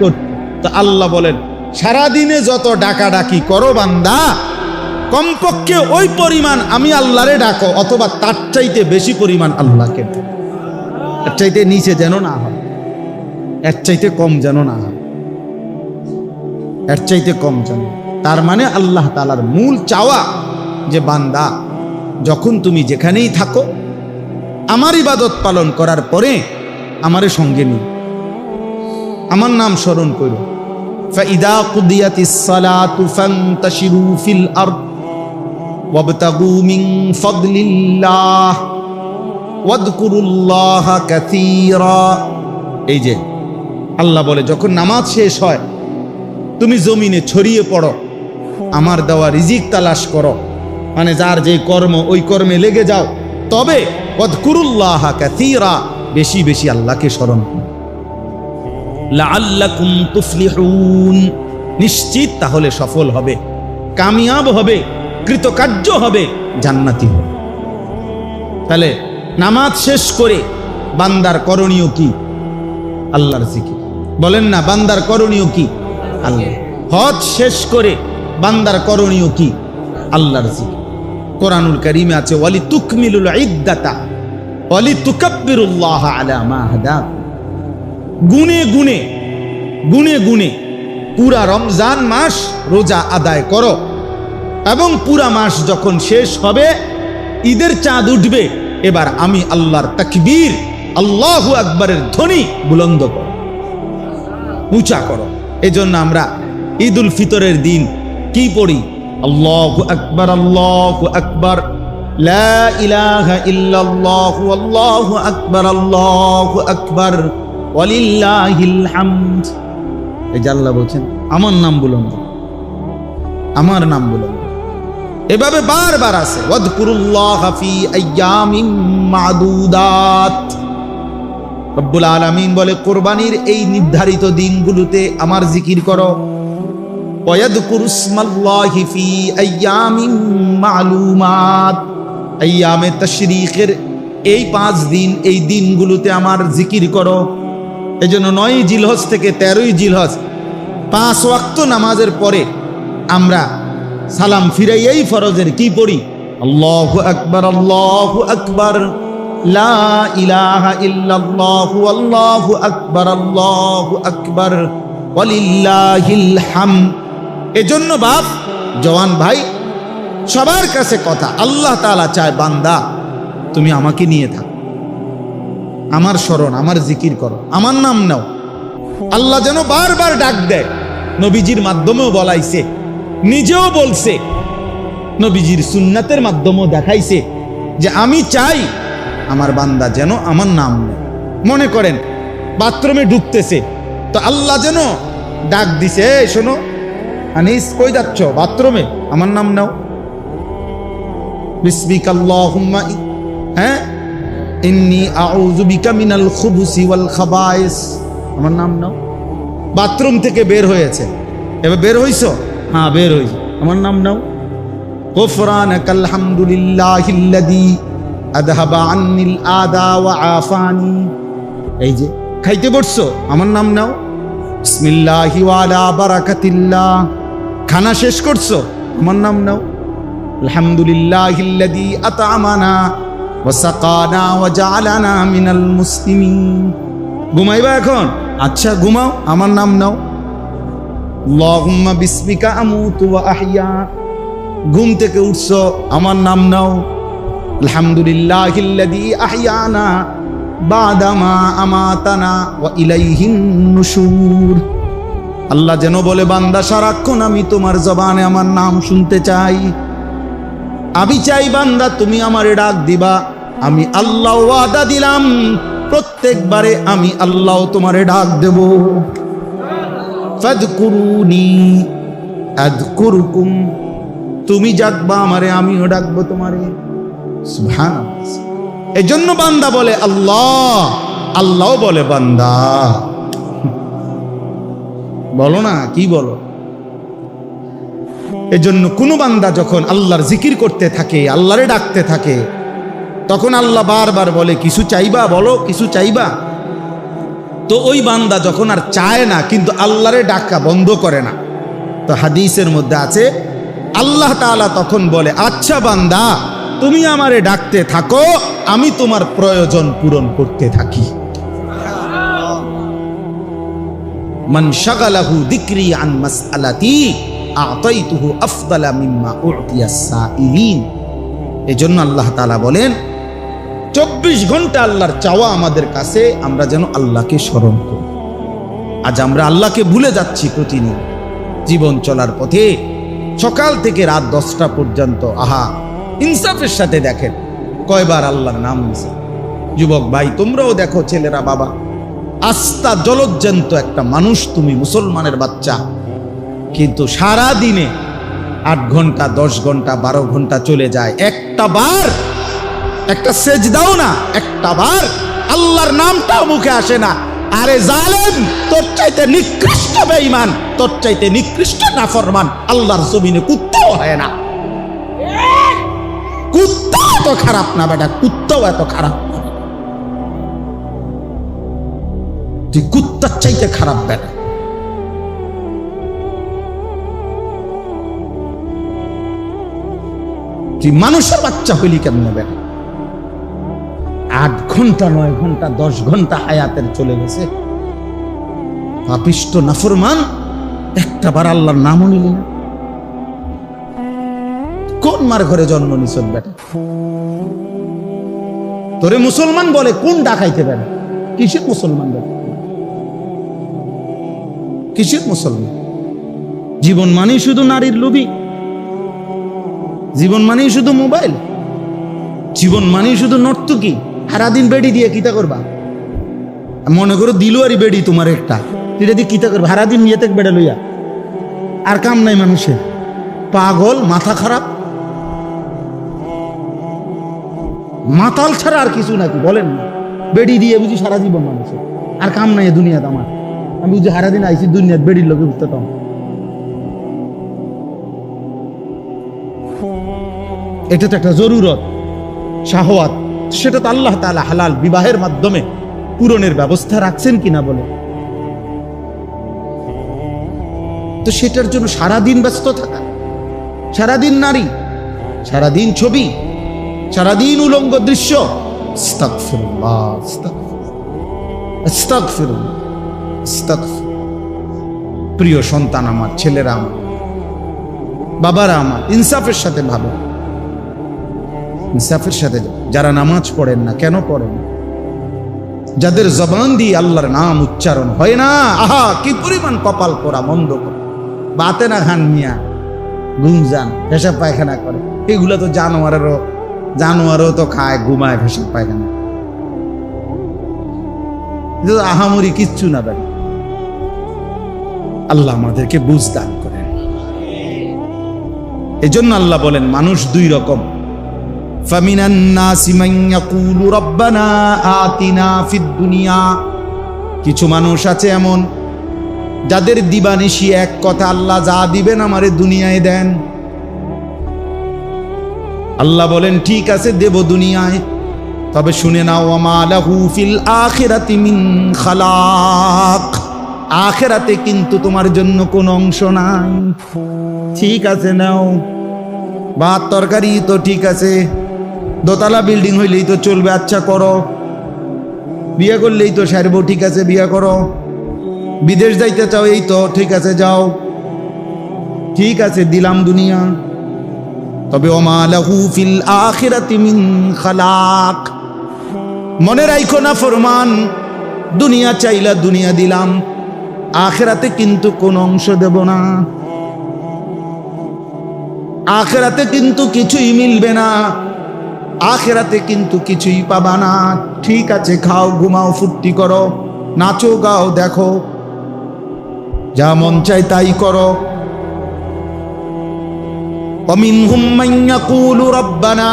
করতে। তো আল্লাহ বলেন সারাদিনে যত ডাকাডাকি করো বান্দা, কমপক্ষে ওই পরিমাণ আমি আল্লাহরে ডাকো, অথবা তার চাইতে বেশি পরিমাণ আল্লাহকে ডাকো। এর চাইতে নিচে যেন না হয়, এর চাইতে কম যেন না হয়, এর চাইতে কম যেন। তার মানে আল্লাহ তাআলার মূল চাওয়া যে বান্দা যখন তুমি যেখানেই থাকো, আমার ইবাদত পালন করার পরে আমারে সঙ্গে নিও, আমার নাম স্মরণ করো। ফাইদা কুদিয়াতিস সালাতু ফান্তাশিরু ফিল আরদ ওয়াবতাগু মিন ফাদলিল্লাহ ওয়াযকুরুল্লাহা কাসীরা। এই যে আল্লাহ বলে, যখন নামাজ শেষ হয় তুমি জমিনে ছড়িয়ে পড়ো, আমার দেওয়া রিজিক তালাশ করো, মানে যার যে কর্ম ওই কর্মে লেগে যাও, তবে ওয়াযকুরুল্লাহা কাসীরা, বেশি বেশি আল্লাহকে স্মরণ করো। লাআল্লাকুম তুফলিহুন, নিশ্চিত তাহলে সফল হবে, কামিয়াব হবে, কৃতকার্য হবে, জান্নাতি হবে। তাহলে নামাজ শেষ করে বান্দার করণীয় কি? আল্লাহর জিকির। বলেন না, বান্দার করণীয় কি? আল্লাহ। হজ শেষ করে বান্দার করণীয় কি? আল্লাহর জিকির। কোরআনুল কারীমে আছে ওয়ালি তুকমিলুল ইদ্দাতা ওয়ালি তুকাব্বিরুল্লাহ আলা মা হাদাকুম। গুনে গুনে গুনে গুনে পুরা রমজান মাস রোজা আদায় করো, এবং পুরা মাস যখন শেষ হবে, ঈদের চাঁদ উঠবে, এবার আমি আল্লাহর তাকবীর, আল্লাহু আকবারের ধ্বনি বুলন্দ করো, উঁচা করো। এজন্য আমরা ঈদুল ফিতরের দিন কি পড়ি? আল্লাহু আকবার, আল্লাহু আকবার, লা ইলাহা ইল্লাল্লাহু আল্লাহু আকবার, আল্লাহু আকবার, ওয়ালিল্লাহিল হামদ। এই যে আল্লাহ বলছেন আমার নাম বুলন্দ, আমার নাম বুলন্দ। এভাবে বারবার আছে, ওয়াযকুরুল্লাহা ফি আইয়ামিন মা'দুদাত। রব্বুল আলামিন বলে কুরবানির এই নির্ধারিত দিনগুলোতে আমার জিকির করো। ওয়াযকুরুসমাল্লাহি ফি আইয়ামিন মা'লুমাত, আইয়ামে তাশরীকের এই 5 দিন, এই দিনগুলোতে আমার জিকির করো। এজন্য 9 জিলহজ থেকে 13 জিলহজ 5 ওয়াক্ত নামাজের পরে আমরা সালাম ফিরাই এই ফরজের কি পড়ি? আল্লাহু আকবার, আল্লাহু আকবার, লা ইলাহা ইল্লাল্লাহু আল্লাহু আকবার, আল্লাহু আকবার, ওয়ালিল্লাহিল হামদ। এজন্য বাপ, জওয়ান ভাই, সবার কাছে কথা, আল্লাহ তাআলা চায় বান্দা তুমি আমাকে নিয়ে থাকো, আমার স্মরণ, আমার জিকির করো, আমার নাম নাও। আল্লাহ যেন বারবার ডাক দেয়, নবীজির মাধ্যমেও বলাইছে, নিজেও বলছে, নবীজির সুন্নাতের মাধ্যমেও দেখাইছে যে আমি চাই আমার বান্দা যেন আমার নাম নেয়। মনে করেন বাথরুমে ঢুকতেছে, তো আল্লাহ যেন ডাক দিছে, এই শোনো আনিস কই যাচ্ছ? বাথরুমে, আমার নাম নাও। বিসমিকাল্লাহুম্মা ইন্নী আউযু বিকা মিনাল খুবুসি ওয়াল খাবায়েস, আমার নাম নাও। বাথরুম থেকে বের হয়েছে, এবার বের হইছো? হ্যাঁ বের হইছো, আমার নাম নাও। গুফরানাকাল হামদুলিল্লাহিল্লাযী আযহাবা আন্নিল আদা ওয়া আফানি, এই যে খাইতে বসছো, আমার নাম নাও। বিসমিল্লাহি ওয়া আলা বারাকাতিল্লাহ, খানা শেষ করছো, আমার নাম নাও। আলহামদুলিল্লাহিল্লাযী আত'আমানা ওয়া সাকানা ওয়া জাআলানা মিনাল মুসলিমিন। ঘুমাইবা এখন? আচ্ছা ঘুমাও, আমার নাম নাও। আল্লাহুম্মা বিসমিকা আমুতু ওয়া আহইয়া, ঘুম থেকে উঠছো, আমার নাম নাও। আলহামদুলিল্লাহিল্লাযী আহইয়ানা বাদামা আমাতানা ওয়া ইলাইহিন নুশুর। আল্লাহ যেন বলে, বান্দা সারাক্ষণ আমি তোমার জবানে আমার নাম শুনতে চাই। আমি চাই বান্দা তুমি আমারে ডাক দিবা। আমি আল্লাহ ওয়াদা দিলাম প্রত্যেকবারে আমি আল্লাহ তোমারে ডাক দেব। ফাদকুরুনি আযকুরুকুম, তুমি ডাকবা আমারে, আমিও ডাকবো তোমারে। সুবহানাল্লাহ। এজন্য বান্দা বলে আল্লাহ, আল্লাহ বলে বান্দা। বলো না, কি বলো? এজন্য কোনো বান্দা যখন আল্লাহর জিকির করতে থাকে, আল্লাহরে ডাকতে থাকে, তখন আল্লাহ বারবার বলে কিছু চাইবা, বলো কিছু চাইবা। তো ওই বান্দা যখন আর চায় না, কিন্তু আল্লাহরে ডাকা বন্ধ করে না, তো হাদিসের মধ্যে আছে আল্লাহ তাআলা তখন বলে, আচ্ছা বান্দা তুমি আমারে ডাকতে থাকো, আমি তোমার প্রয়োজন পূরণ করতে থাকি। মান শাগালাহু যিকরি আন মাসআলাতি আ'তাইতুহু আফদালা মিম্মা উ'তিয়াস সাইলিন। এজন্য আল্লাহ তাআলা বলেন 24 ঘন্টা আল্লাহর চাওয়া আমাদের কাছে, আমরা যেন আল্লাহকে স্মরণ করি। আজ আমরা আল্লাহকে ভুলে যাচ্ছি প্রতিদিন জীবন চলার পথে, সকাল থেকে রাত 10টা পর্যন্ত। আহা, ইনসাফের সাথে দেখেন কয়বার আল্লাহর নাম নিছে। যুবক ভাই তোমরাও দেখো, ছেলেরা, বাবা, আস্থা জলজ্জান্ত একটা মানুষ তুমি, মুসলমানের বাচ্চা, কিন্তু সারা দিনে 8 ঘন্টা 10 ঘন্টা 12 ঘন্টা চলে যায়, একটা বার একটা সেজদাও না, একটা বার আল্লাহর নামটাও মুখে আসে না। আরে জালেম, তোর চাইতে নিকৃষ্ট বেঈমান, তোর চাইতে নিকৃষ্ট নাফরমান আল্লাহর জমিনে কুত্তাও হয় না। কুত্তা এত খারাপ না বেটা, কুত্তাও এত খারাপ না, তুই কুত্তার চাইতে খারাপ বেটা। তুই মানুষের বাচ্চা হইলি কেমনে বেটা? 8 ঘন্টা 9 ঘন্টা 10 ঘন্টা হায়াতের চলে গেছে, পাপিষ্ট নাফরমান, একটা বার আল্লাহর নামও নিলি না। কোন মার ঘরে জন্ম নিছ বেটা? তোরে মুসলমান বলে, কোন ডাকাইতে পারে? কিসের মুসলমান বলে? কিসের মুসলমান? জীবন মানেই শুধু নারীর লোভী, জীবন মানেই শুধু মোবাইল, জীবন মানেই শুধু নর্তকী। সারাদিন বেড়ি দিয়ে কিতা করবা? মনে করো দিল আর বেড়ি তোমার একটা, এটা দিয়ে কিতা করবা? সারাদিন নিয়ে থেকে বেড়া লইয়া, আর কাম নাই মানুষের। পাগল, মাথা খারাপ, মাতাল ছাড়া আর কিছু নাকি বলেন না? বেড়ি দিয়ে বুঝি সারা জীবন মানুষের, আর কাম নাই দুনিয়াতে আমার। আমি বুঝি সারাদিন আইসি দুনিয়ার বেড়ির লোকে বুঝতেতাম। এটা তো একটা জরুরত, শাহওয়াত, সেটা তো আল্লাহ তাআলা হালাল বিবাহের মাধ্যমে পূরণের ব্যবস্থা রাখছেন কিনা বলে। তো সেটার জন্য সারাদিন ব্যস্ত থাকা, সারাদিন নারী, সারাদিন ছবি, সারাদিন উলঙ্গ দৃশ্য। আস্তাগফিরুল্লাহ, আস্তাগফিরুল্লাহ, আস্তাগফিরুল্লাহ। প্রিয় সন্তান আমার, ছেলেরা আমার, বাবারা আমার, ইনসাফের সাথে ভালো, ইনসাফের সাথে। যারা নামাজ পড়েন না, কেন পড়েন? যাদের জবান দিয়ে আল্লাহর নাম উচ্চারণ হয় না, আহা কি পরিমাণ কপাল পোড়া, মন্দ করে। বাতে না খান মিয়া, ঘুম যান, পেশাব পায়খানা করে। এগুলো তো জানোয়ারও তো খায়, ঘুমায়, পেশাব পায়খানা। আহামরি কিচ্ছু না বেটা। আল্লাহ আমাদেরকে বুঝ দান করেন। এজন্য আল্লাহ বলেন মানুষ দুই রকম। ফামিনান নাসি মান ইয়াকুলু রাব্বানা আতিনা ফিদ দুনিয়া, কিছু মানুষ আছে এমন যাদের দিবানিশি এক কথা, আল্লাহ যা দিবেন আমারে দুনিয়ায় দেন। আল্লাহ বলেন ঠিক আছে দেব দুনিয়ায়, তবে শুনে নাও ওয়ামা লাহু ফিল আখিরাতি মিন খালাক, আখিরাতে কিন্তু তোমার জন্য কোনো অংশ নাই। ঠিক আছে নাও, ভাত তরকারি তো ঠিক আছে, দোতলা বিল্ডিং হইলেই তো চলবে, আচ্ছা করো। বিয়ে করলেই তো সারবো, ঠিক আছে বিয়ে করো। বিদেশ যাইতে চাও, এই তো ঠিক আছে যাও, ঠিক আছে দিলাম দুনিয়া। তবে ওমা লাহু ফিল আখিরাতি মিন খালাক, মনে রাখো না ফরমান, দুনিয়া চাইলা দুনিয়া দিলাম, আখিরাতে কিন্তু কোন অংশ দেব না, আখিরাতে কিন্তু কিছুই মিলবে না, আখিরাতে কিন্তু কিছুই পাবা না। ঠিক আছে খাও, ঘুমাও, ফুর্তি করো, নাচো, গাও, দেখো, যা মন চাই তাই করো। ومنهم من يقول ربنا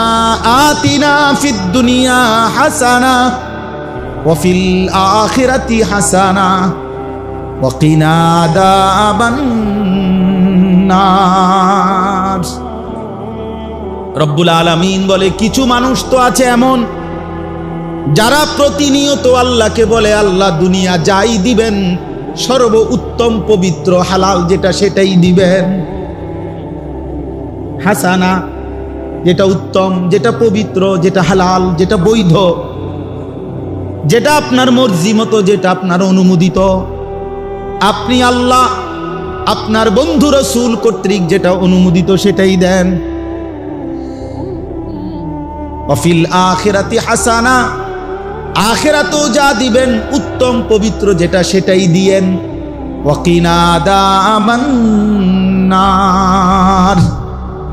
آتنا في الدنيا حسنة وفي الآخرة حسنة وقنا عذاب النار। রব্বুল আলামিন বলে কিছু মানুষ তো আছে এমন যারা প্রতিনিয়ত আল্লাহকে বলে আল্লাহ দুনিয়া যাই দিবেন সর্ব উত্তম পবিত্র হালাল যেটা সেটাই দিবেন। হাসানা যেটা উত্তম, যেটা পবিত্র, যেটা হালাল, যেটা বৈধ, যেটা আপনার মর্জি মতো, যেটা আপনার অনুমোদিত, আপনি আল্লাহ আপনার বন্ধু রাসূল কর্তৃক যেটা অনুমোদিত সেটাই দেন। ওয়াফিল আখিরাতি হাসানা, আখিরাতেও যা দিবেন উত্তম পবিত্র যেটা সেটাই দিয়েন। ওয়াকিনা আযাবান নার,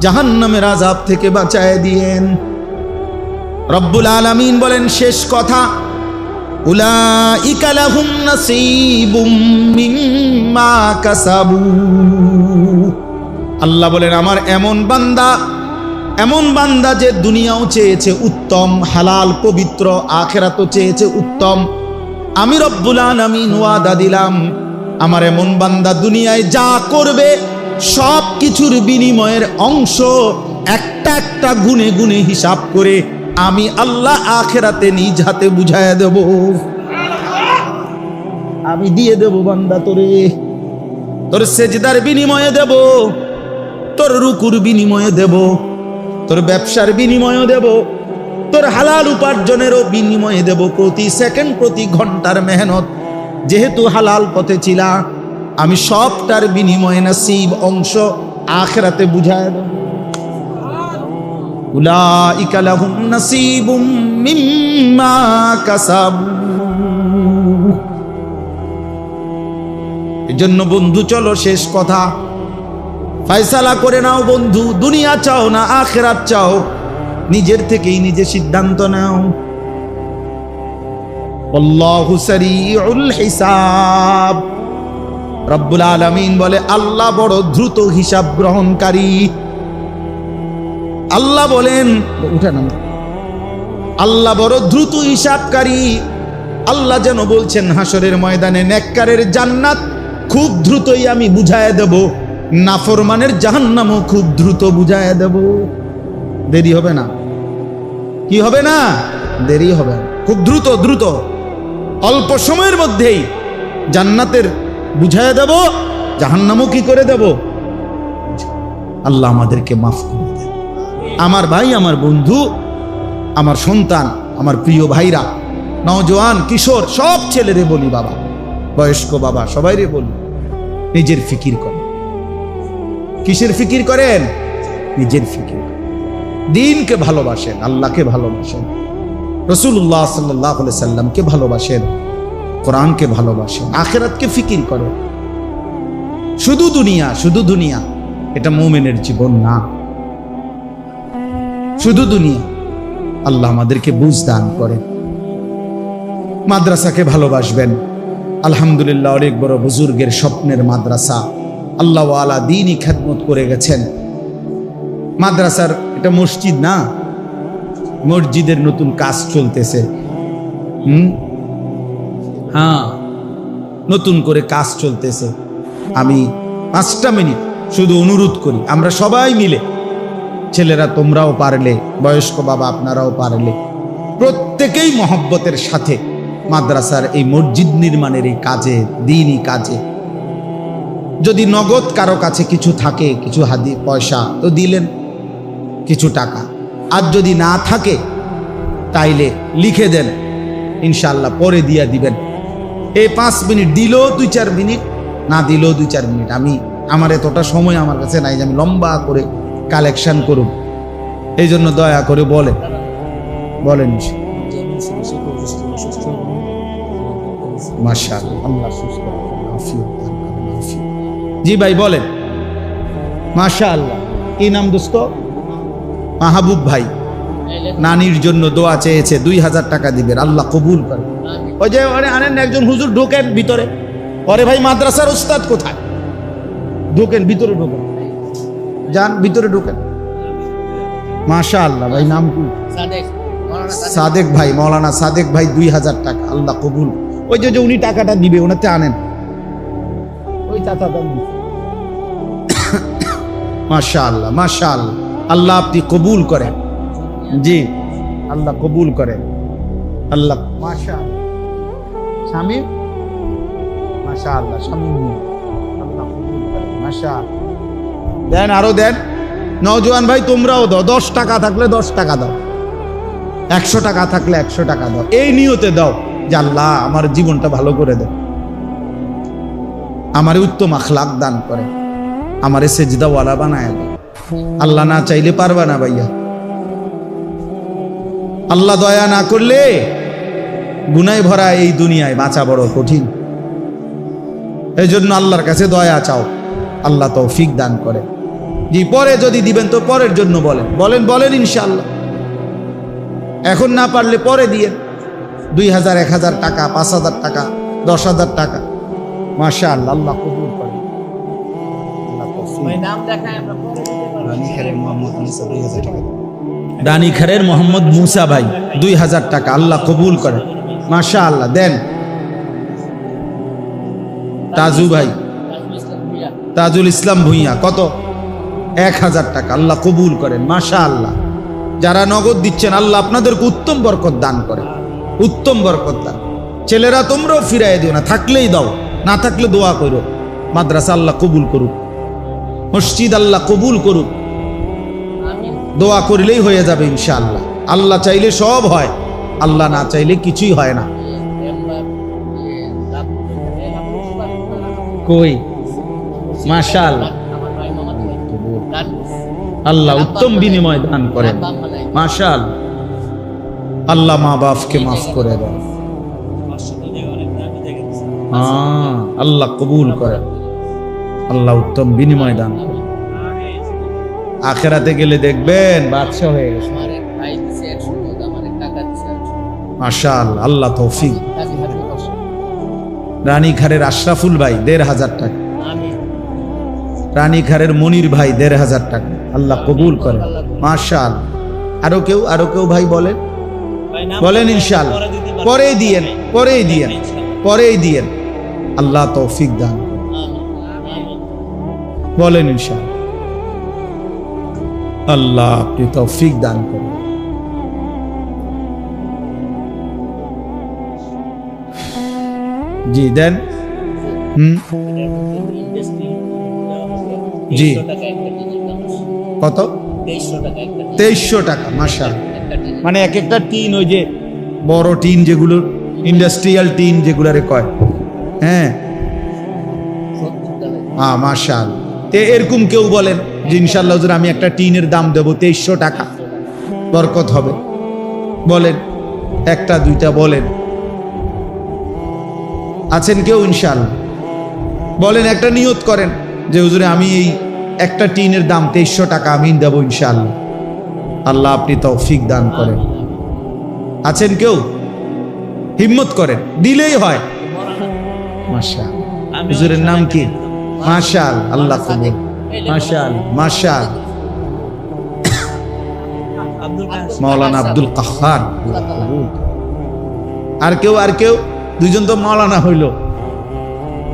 জাহান্নামের আযাব থেকে বাঁচায় দিয়েন। রব্বুল আলামিন বলেন শেষ কথা, উলাইকা লাহুম নাসীবুম মিম্মা কাসাবু, আল্লাহ বলেন আমার এমন বান্দা যে দুনিয়াও চেয়েছে উত্তম হালাল পবিত্র, আখিরাতও চেয়েছে উত্তম, আমি রব্বুল আলামিন ওয়াদা দিলাম আমার এমন বান্দা দুনিয়ায় যা করবে সব কিছুর বিনিময়ের অংশ একটা একটা গুনে গুনে হিসাব করে আমি আল্লাহ আখিরাতে নিজ হাতে বুঝায় দেব। আমি দিয়ে দেব বান্দা তোরে, তোর সেজদার বিনিময়ে দেব, তোর রুকুর বিনিময়ে দেব, তোর ব্যবসার বিনিময়ে দেব, তোর হালাল উপার্জনেরও বিনিময়ে দেব। প্রতি সেকেন্ড প্রতি ঘন্টার মেহনত যেহেতু হালাল পথে ছিলা, আমি সবটার বিনিময়ে নসিব অংশ আখিরাতে বুঝায় দেব। উলাইকা লাহুম নাসীবুম মিম্মা কাসাবু। এজন্য বন্ধু চলো শেষ কথা, ফয়সালা করে নাও বন্ধু, দুনিয়া চাও না আখিরাত চাও, নিজের থেকেই নিজে সিদ্ধান্ত নাও। আল্লাহু সারিউল হিসাব, রব্বুল আলামিন বলে আল্লাহ বড় দ্রুত হিসাব গ্রহণকারী। আল্লাহ বলেন উঠেন, আল্লাহ বড় দ্রুত হিসাবকারী। আল্লাহ যেন বলছেন হাসরের ময়দানে নেককারের জান্নাত খুব দ্রুতই আমি বুঝায় দেব, নাফরমানের জাহান্নামও খুব দ্রুত বুঝায় দেব। দেরি হবে না, কি হবে না, দেরি হবে, খুব দ্রুত দ্রুত অল্প সময়ের মধ্যেই জান্নাতের বুঝায় দেব, জাহান্নামও কি করে দেব। আল্লাহ আমাদেরকে মাফ করে দেন। আমার ভাই, আমার বন্ধু, আমার সন্তান, আমার প্রিয় ভাইরা, নওজোয়ান, কিশোর, সব ছেলেরে বলি, বাবা, বয়স্ক বাবা, সবাইরে বলি, নিজের ফিকির করেন। কিসের ফিকির করেন? নিজের ফিকির। দিনকে ভালোবাসেন, আল্লাহকে ভালোবাসেন, রাসূলুল্লাহ সাল্লাল্লাহু আলাইহি সাল্লামকে ভালোবাসেন, কোরআনকে ভালোবাসেন, আখিরাতকে ফিকির করেন। শুধু দুনিয়া, শুধু দুনিয়া, এটা মুমিনের জীবন না। শুধু দুনিয়া। আল্লাহ আমাদেরকে বুঝ দান করেন। মাদ্রাসাকে ভালোবাসবেন। আলহামদুলিল্লাহ, অনেক বড় বুজুর্গের স্বপ্নের মাদ্রাসা, আল্লাহ ওয়ালা দ্বীনি খেদমত করে গেছেন। মাদ্রাসার এটা মসজিদ না, মসজিদের নতুন কাজ চলতেছে। হ্যাঁ, নতুন করে কাজ চলতেছে। আমি 5টা মিনিট শুধু অনুরোধ করি, আমরা সবাই মিলে, ছেলেরা তোমরাও পারলে, বয়স্ক বাবা আপনারাও পারলে, প্রত্যেকেই মহব্বতের সাথে মাদ্রাসার এই মসজিদ নির্মাণের এই কাজে, দ্বীনি কাজে, যদি নগদ কারো কাছে কিছু থাকে, কিছু পয়সা তো দিলেন, কিছু টাকা, আর যদি না থাকে তাইলে লিখে দেন, ইনশাআল্লাহ পরে দিয়া দিবেন। এই 5 মিনিট দিলেও 2-4 মিনিট, না দিলেও 2-4 মিনিট। আমার এতটা সময় আমার কাছে নাই যে আমি লম্বা করে কালেকশন করুন। এই জন্য দয়া করে বলেন। মাশাআল্লাহ, আল্লাহ সুস্থ রাখেন, আফিয়ত দান করেন, আফিয়ত। জি ভাই বলেন। মাশাআল্লাহ। কি নাম দোস্ত? মাহবুব ভাই নানির জন্য দোয়া চেয়েছে, 2000 টাকা দিবেন, আল্লাহ কবুল করেন। ওই যে আনেন একজন হুজুর, ঢোকেন ভিতরে। পরে ভাই মাদ্রাসার উস্তাদ কোথায়? ঢোকেন ভিতরে, ঢোকেন, যান ভিতরে ঢোকেন। মাশাআল্লাহ। ভাই নাম কি? সাদেক ভাই, মাওলানা সাদেক ভাই, 2000 টাকা, আল্লাহ কবুল। ওই যে উনি টাকাটা দিবে, ওনাতে আনেন, ওই চাচা দাম। মাশাআল্লাহ, মাশাআল্লাহ, আল্লাহ আপনি কবুল করেন। জি, আল্লাহ কবুল করেন, আল্লাহ। মাশাআল্লাহ। স্বামী, মাশাআল্লাহ, স্বামী, আল্লাহ কবুল করেন, মাশাআল্লাহ। দেন, আরো দেন। নওজোয়ান ভাই তোমরাও দাও, 10 টাকা থাকলে 10 টাকা দাও, 100 টাকা থাকলে 100 টাকা দাও। এই নিয়তে দাও যে আল্লাহ আমার জীবনটা ভালো করে দেন, আমারে উত্তম আখলাক দান করে, আমারে সেজদাওয়ালা বানায় দেন। আল্লাহ না চাইলে পারবা না ভাইয়া। আল্লাহ দয়া না করলে গুনায় ভরা এই দুনিয়ায় বাঁচা বড় কঠিন। এই জন্য আল্লাহর কাছে দয়া চাও, আল্লাহ তৌফিক দান করে। জি, পরে যদি দিবেন তো পরের জন্য বলেন ইনশাআল্লাহ। এখন না পারলে পরে দিয়ে 2000, 1000 টাকা, 5000 টাকা, 10,000 টাকা। মাশাআল্লাহ, আল্লাহ কবুল করেন। রানীখারের মোহাম্মদ মুসা ভাই, 2000 টাকা, আল্লাহ কবুল করেন। মাশাআল্লাহ, দেন। তাজু ভাই, তাজুল ইসলাম ভুইয়া, কত? 1000 টাকা, আল্লাহ কবুল করেন। মাশাআল্লাহ। যারা নগদ দিচ্ছেন, আল্লাহ আপনাদেরকে উত্তম বরকত দান করে, উত্তম বরকত দান। ছেলেরা তোমরাও ফিরাই দিও না, থাকলেই দাও, না থাকলে দোয়া করো। মাদ্রাসা আল্লাহ কবুল করুক, মসজিদ আল্লাহ কবুল করুক। দোয়া করলেই হয়ে যাবে ইনশাআল্লাহ। আল্লাহ চাইলে সব হয়, আল্লাহ না চাইলে কিছুই হয় না। কই? মাশাআল্লাহ, আল্লাহ উত্তম বিনিময় দান করেন। মাশাআল্লাহ, আল্লাহ মা বাপকে মাফ করে দেন। আল্লাহ কবুল করেন, আল্লাহ উত্তম বিনিময় দান করেন। আখেরাতে গেলে দেখবেন বাদশা হয়ে গেছে। মাশাআল্লাহ, আল্লাহ তৌফিক। রানীখারের আশরাফুল ভাই 1500 টাকা, রানীখারের মনির ভাই 1500 টাকা, আল্লাহ কবুল করেন। মাশাআল্লাহ। আরো কেউ ভাই বলেন ইনশাআল্লাহ। পরেই দিয়েন, আল্লাহ তৌফিক দান করেন। বলেন ইনশাআল্লাহ, আল্লাহ আপনি তৌফিক দান করেন। জি দেন। জি, কত? 2300 টাকা। মাশাআল্লাহ। মানে এক একটা টিন, ওই যে বড় টিন যেগুলো ইন্ডাস্ট্রিয়াল টিন যেগুলারে কয়, হ্যাঁ। মাশাআল্লাহ। এরকম কেউ বলেন যে ইনশাআল্লাহ হুজুর আমি একটা টিনের দাম দেবো 2300 টাকা, বরকত হবে। বলেন, একটা দুইটা বলেন। আছেন কেউ? ইনশাআল্লাহ বলেন, একটা নিয়ত করেন। যে হুজুরে আমি এই একটা টিনের দাম 2300 টাকা আমি দেবো ইনশাআল্লাহ। আল্লাহ আপনি তৌফিক দান করেন। আছেন কেউ? হিম্মত করেন, দিলেই হয়। মাশাআল্লাহ। হুজুরের নাম কি? মাশাআল্লাহ, আল্লাহ কবুল। মাশাআল্লাহ, মাশাআল্লাহ। মাওলানা আব্দুল কাহ্হার। আর কেউ? আর কেউ? দুইজন তো মাওলানা হইল।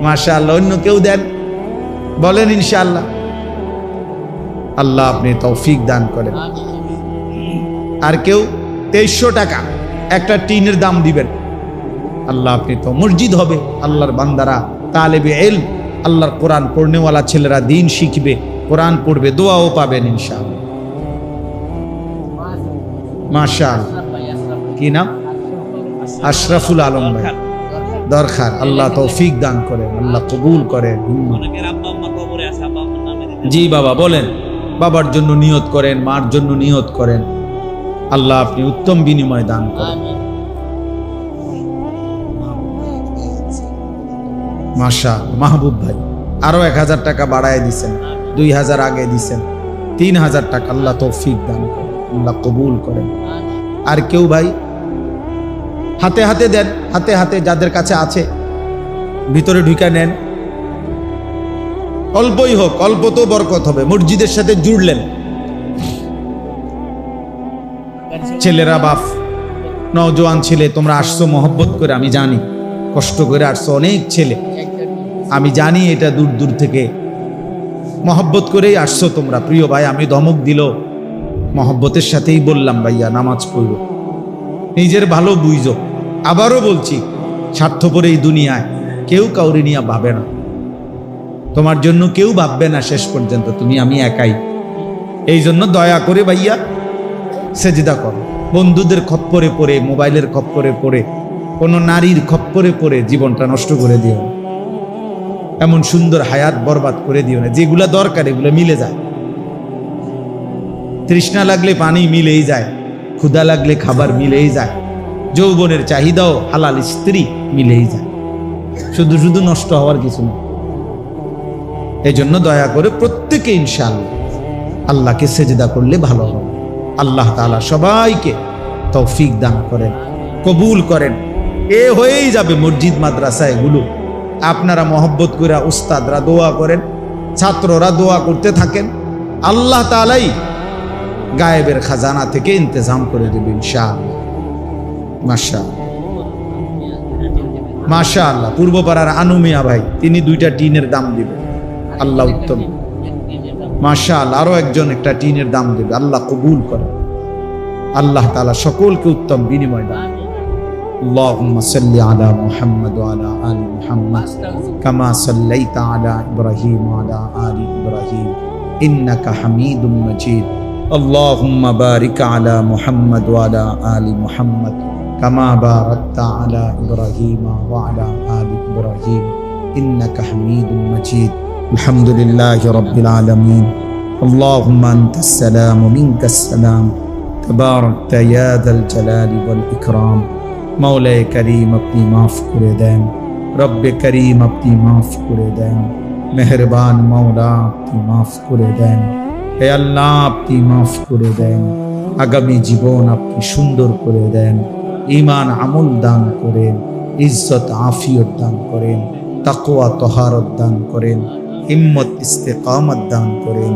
মাশাআল্লাহ। অন্য কেউ দেন, বলেন ইনশাআল্লাহ। আল্লাহ আপনি তৌফিক দান করেন। আর কেউ? 2300 টাকা একটা টিনের দাম দিবেন। আল্লাহ আপনি তো মসজিদ হবে, আল্লাহর বান্দারা তালেবে ইলম, আল্লাহর কোরআন পড়নেওয়ালা ছেলেরা দিন শিখবে, কোরআন পড়বে, দোয়াও পাবেন ইনশাআল্লাহ। মাশাআল্লাহ। কি নাম? আশরাফুল আলম ভাই দরকার। আল্লাহ তৌফিক দান করেন, আল্লাহ কবুল করেন। জি বাবা বলেন। বাবার জন্য নিয়ত করেন, মার জন্য নিয়ত করেন। আল্লাহ আপনি উত্তম বিনিময় দান করেন। মাশাআল্লাহ। মাহবুব ভাই আরো 1000 টাকা বাড়ায় দিছেন, 2000 আগে দিছেন, 3000 টাকা। আল্লাহ তৌফিক দান করেন, আল্লাহ কবুল করেন। আর কেউ ভাই? হাতে হাতে দেন, হাতে হাতে যাদের কাছে আছে ভিতরে ঢুকে নেন। অল্পই হোক, অল্প তো বরকত হবে। মসজিদের সাথে জুড়লেন। ছেলেরা বাপ নওজোয়ান ছেলে, তোমরা আসছো মহব্বত করে, আমি জানি কষ্ট করে আসছো অনেক ছেলে, আমি জানি এটা দূর দূর থেকে মহব্বত করেই আসছো তোমরা। প্রিয় ভাই আমি ধমক দিল মহব্বতের সাথেই বললাম ভাইয়া নামাজ পড়ব, নিজের ভালো বুঝো। আবারও বলছি, স্বার্থপর এই দুনিয়ায় কেউ কাউরি নিয়ে ভাবে না, তোমার জন্য কেউ ভাববে না শেষ পর্যন্ত, তুমি আমি একাই। এই জন্য দয়া করে ভাইয়া সেজদা করো। বন্ধুদের খপ্পরে পড়ে, মোবাইলের খপ্পরে পড়ে, কোনো নারীর খপ্পরে পড়ে জীবনটা নষ্ট করে দিও না। এমন সুন্দর হায়াত বরবাদ করে দিও না। যেগুলা দরকার এগুলো মিলে যায়। তৃষ্ণা লাগলে পানি মিলেই যায়, ক্ষুধা লাগলে খাবার মিলেই যায়, যৌবনের চাহিদাও হালাল স্ত্রী মিলেই যায়। শুধু শুধু নষ্ট হওয়ার কিছু না। এই জন্য দয়া করে প্রত্যেকে ইনশাআল্লাহ আল্লাহকে সেজদা করলে ভালো হবে। আল্লাহ তাআলা সবাইকে তৌফিক দান করেন, কবুল করেন। এ হয়েই যাবে মসজিদ মাদ্রাসা এগুলো। আপনারা মহব্বত করে উস্তাদরা দোয়া করেন, ছাত্ররা দোয়া করতে থাকেন, আল্লাহ তাআলাই গায়েবের খাজানা থেকে ইন্তজাম করে দেবেন ইনশাআল্লাহ। মাশাআল্লাহ, মাশাআল্লাহ। পূর্বপাড়ার আনু মিয়া ভাই, তিনি 2টা টিনের দাম দিবেন, আল্লাহ উত্তম। মাশাআল্লাহ। আরো একজন একটা টিনের দাম দেবে, আল্লাহ কবুল করে। আল্লাহ তাআলা সকলকে উত্তম বিনিময় দান। আল্লাহুম্মা সাল্লি আলা মুহাম্মাদ ওয়া আলা আলি মুহাম্মাদ কামা সাল্লাইতা আলা ইব্রাহিম ওয়া আলা আলি ইব্রাহিম ইন্নাকা হামিদুম মাজিদ। আল্লাহুম্মা বারিক আলা মুহাম্মাদ ওয়া আলা আলি মুহাম্মাদ কামা বারাকতা আলা ইব্রাহিম ওয়া আলা আলি ইব্রাহিম ইন্নাকা হামিদুম মাজিদ। আলহামদুলিল্লাহি রাব্বিল আলামিন। আল্লাহুম্মা আনতাস সালাম ওয়া মিনকাস সালাম তাবারাকতা ইয়া যাল জালালি ওয়াল ইকরাম। মৌলায়ে করিম আপনি মাফ করে দেন, রব্বে করিম আপনি মাফ করে দেন, মেহেরবান মৌলা আপনি মাফ করে দেন। হে আল্লাহ আপনি মাফ করে দেন। আগামী জীবন আপনি সুন্দর করে দেন, ঈমান আমল দান করেন, ইজ্জত আফিয়ত দান করেন, তাকওয়া তহারত দান করেন, হিম্মত ইস্তেকামত দান করেন।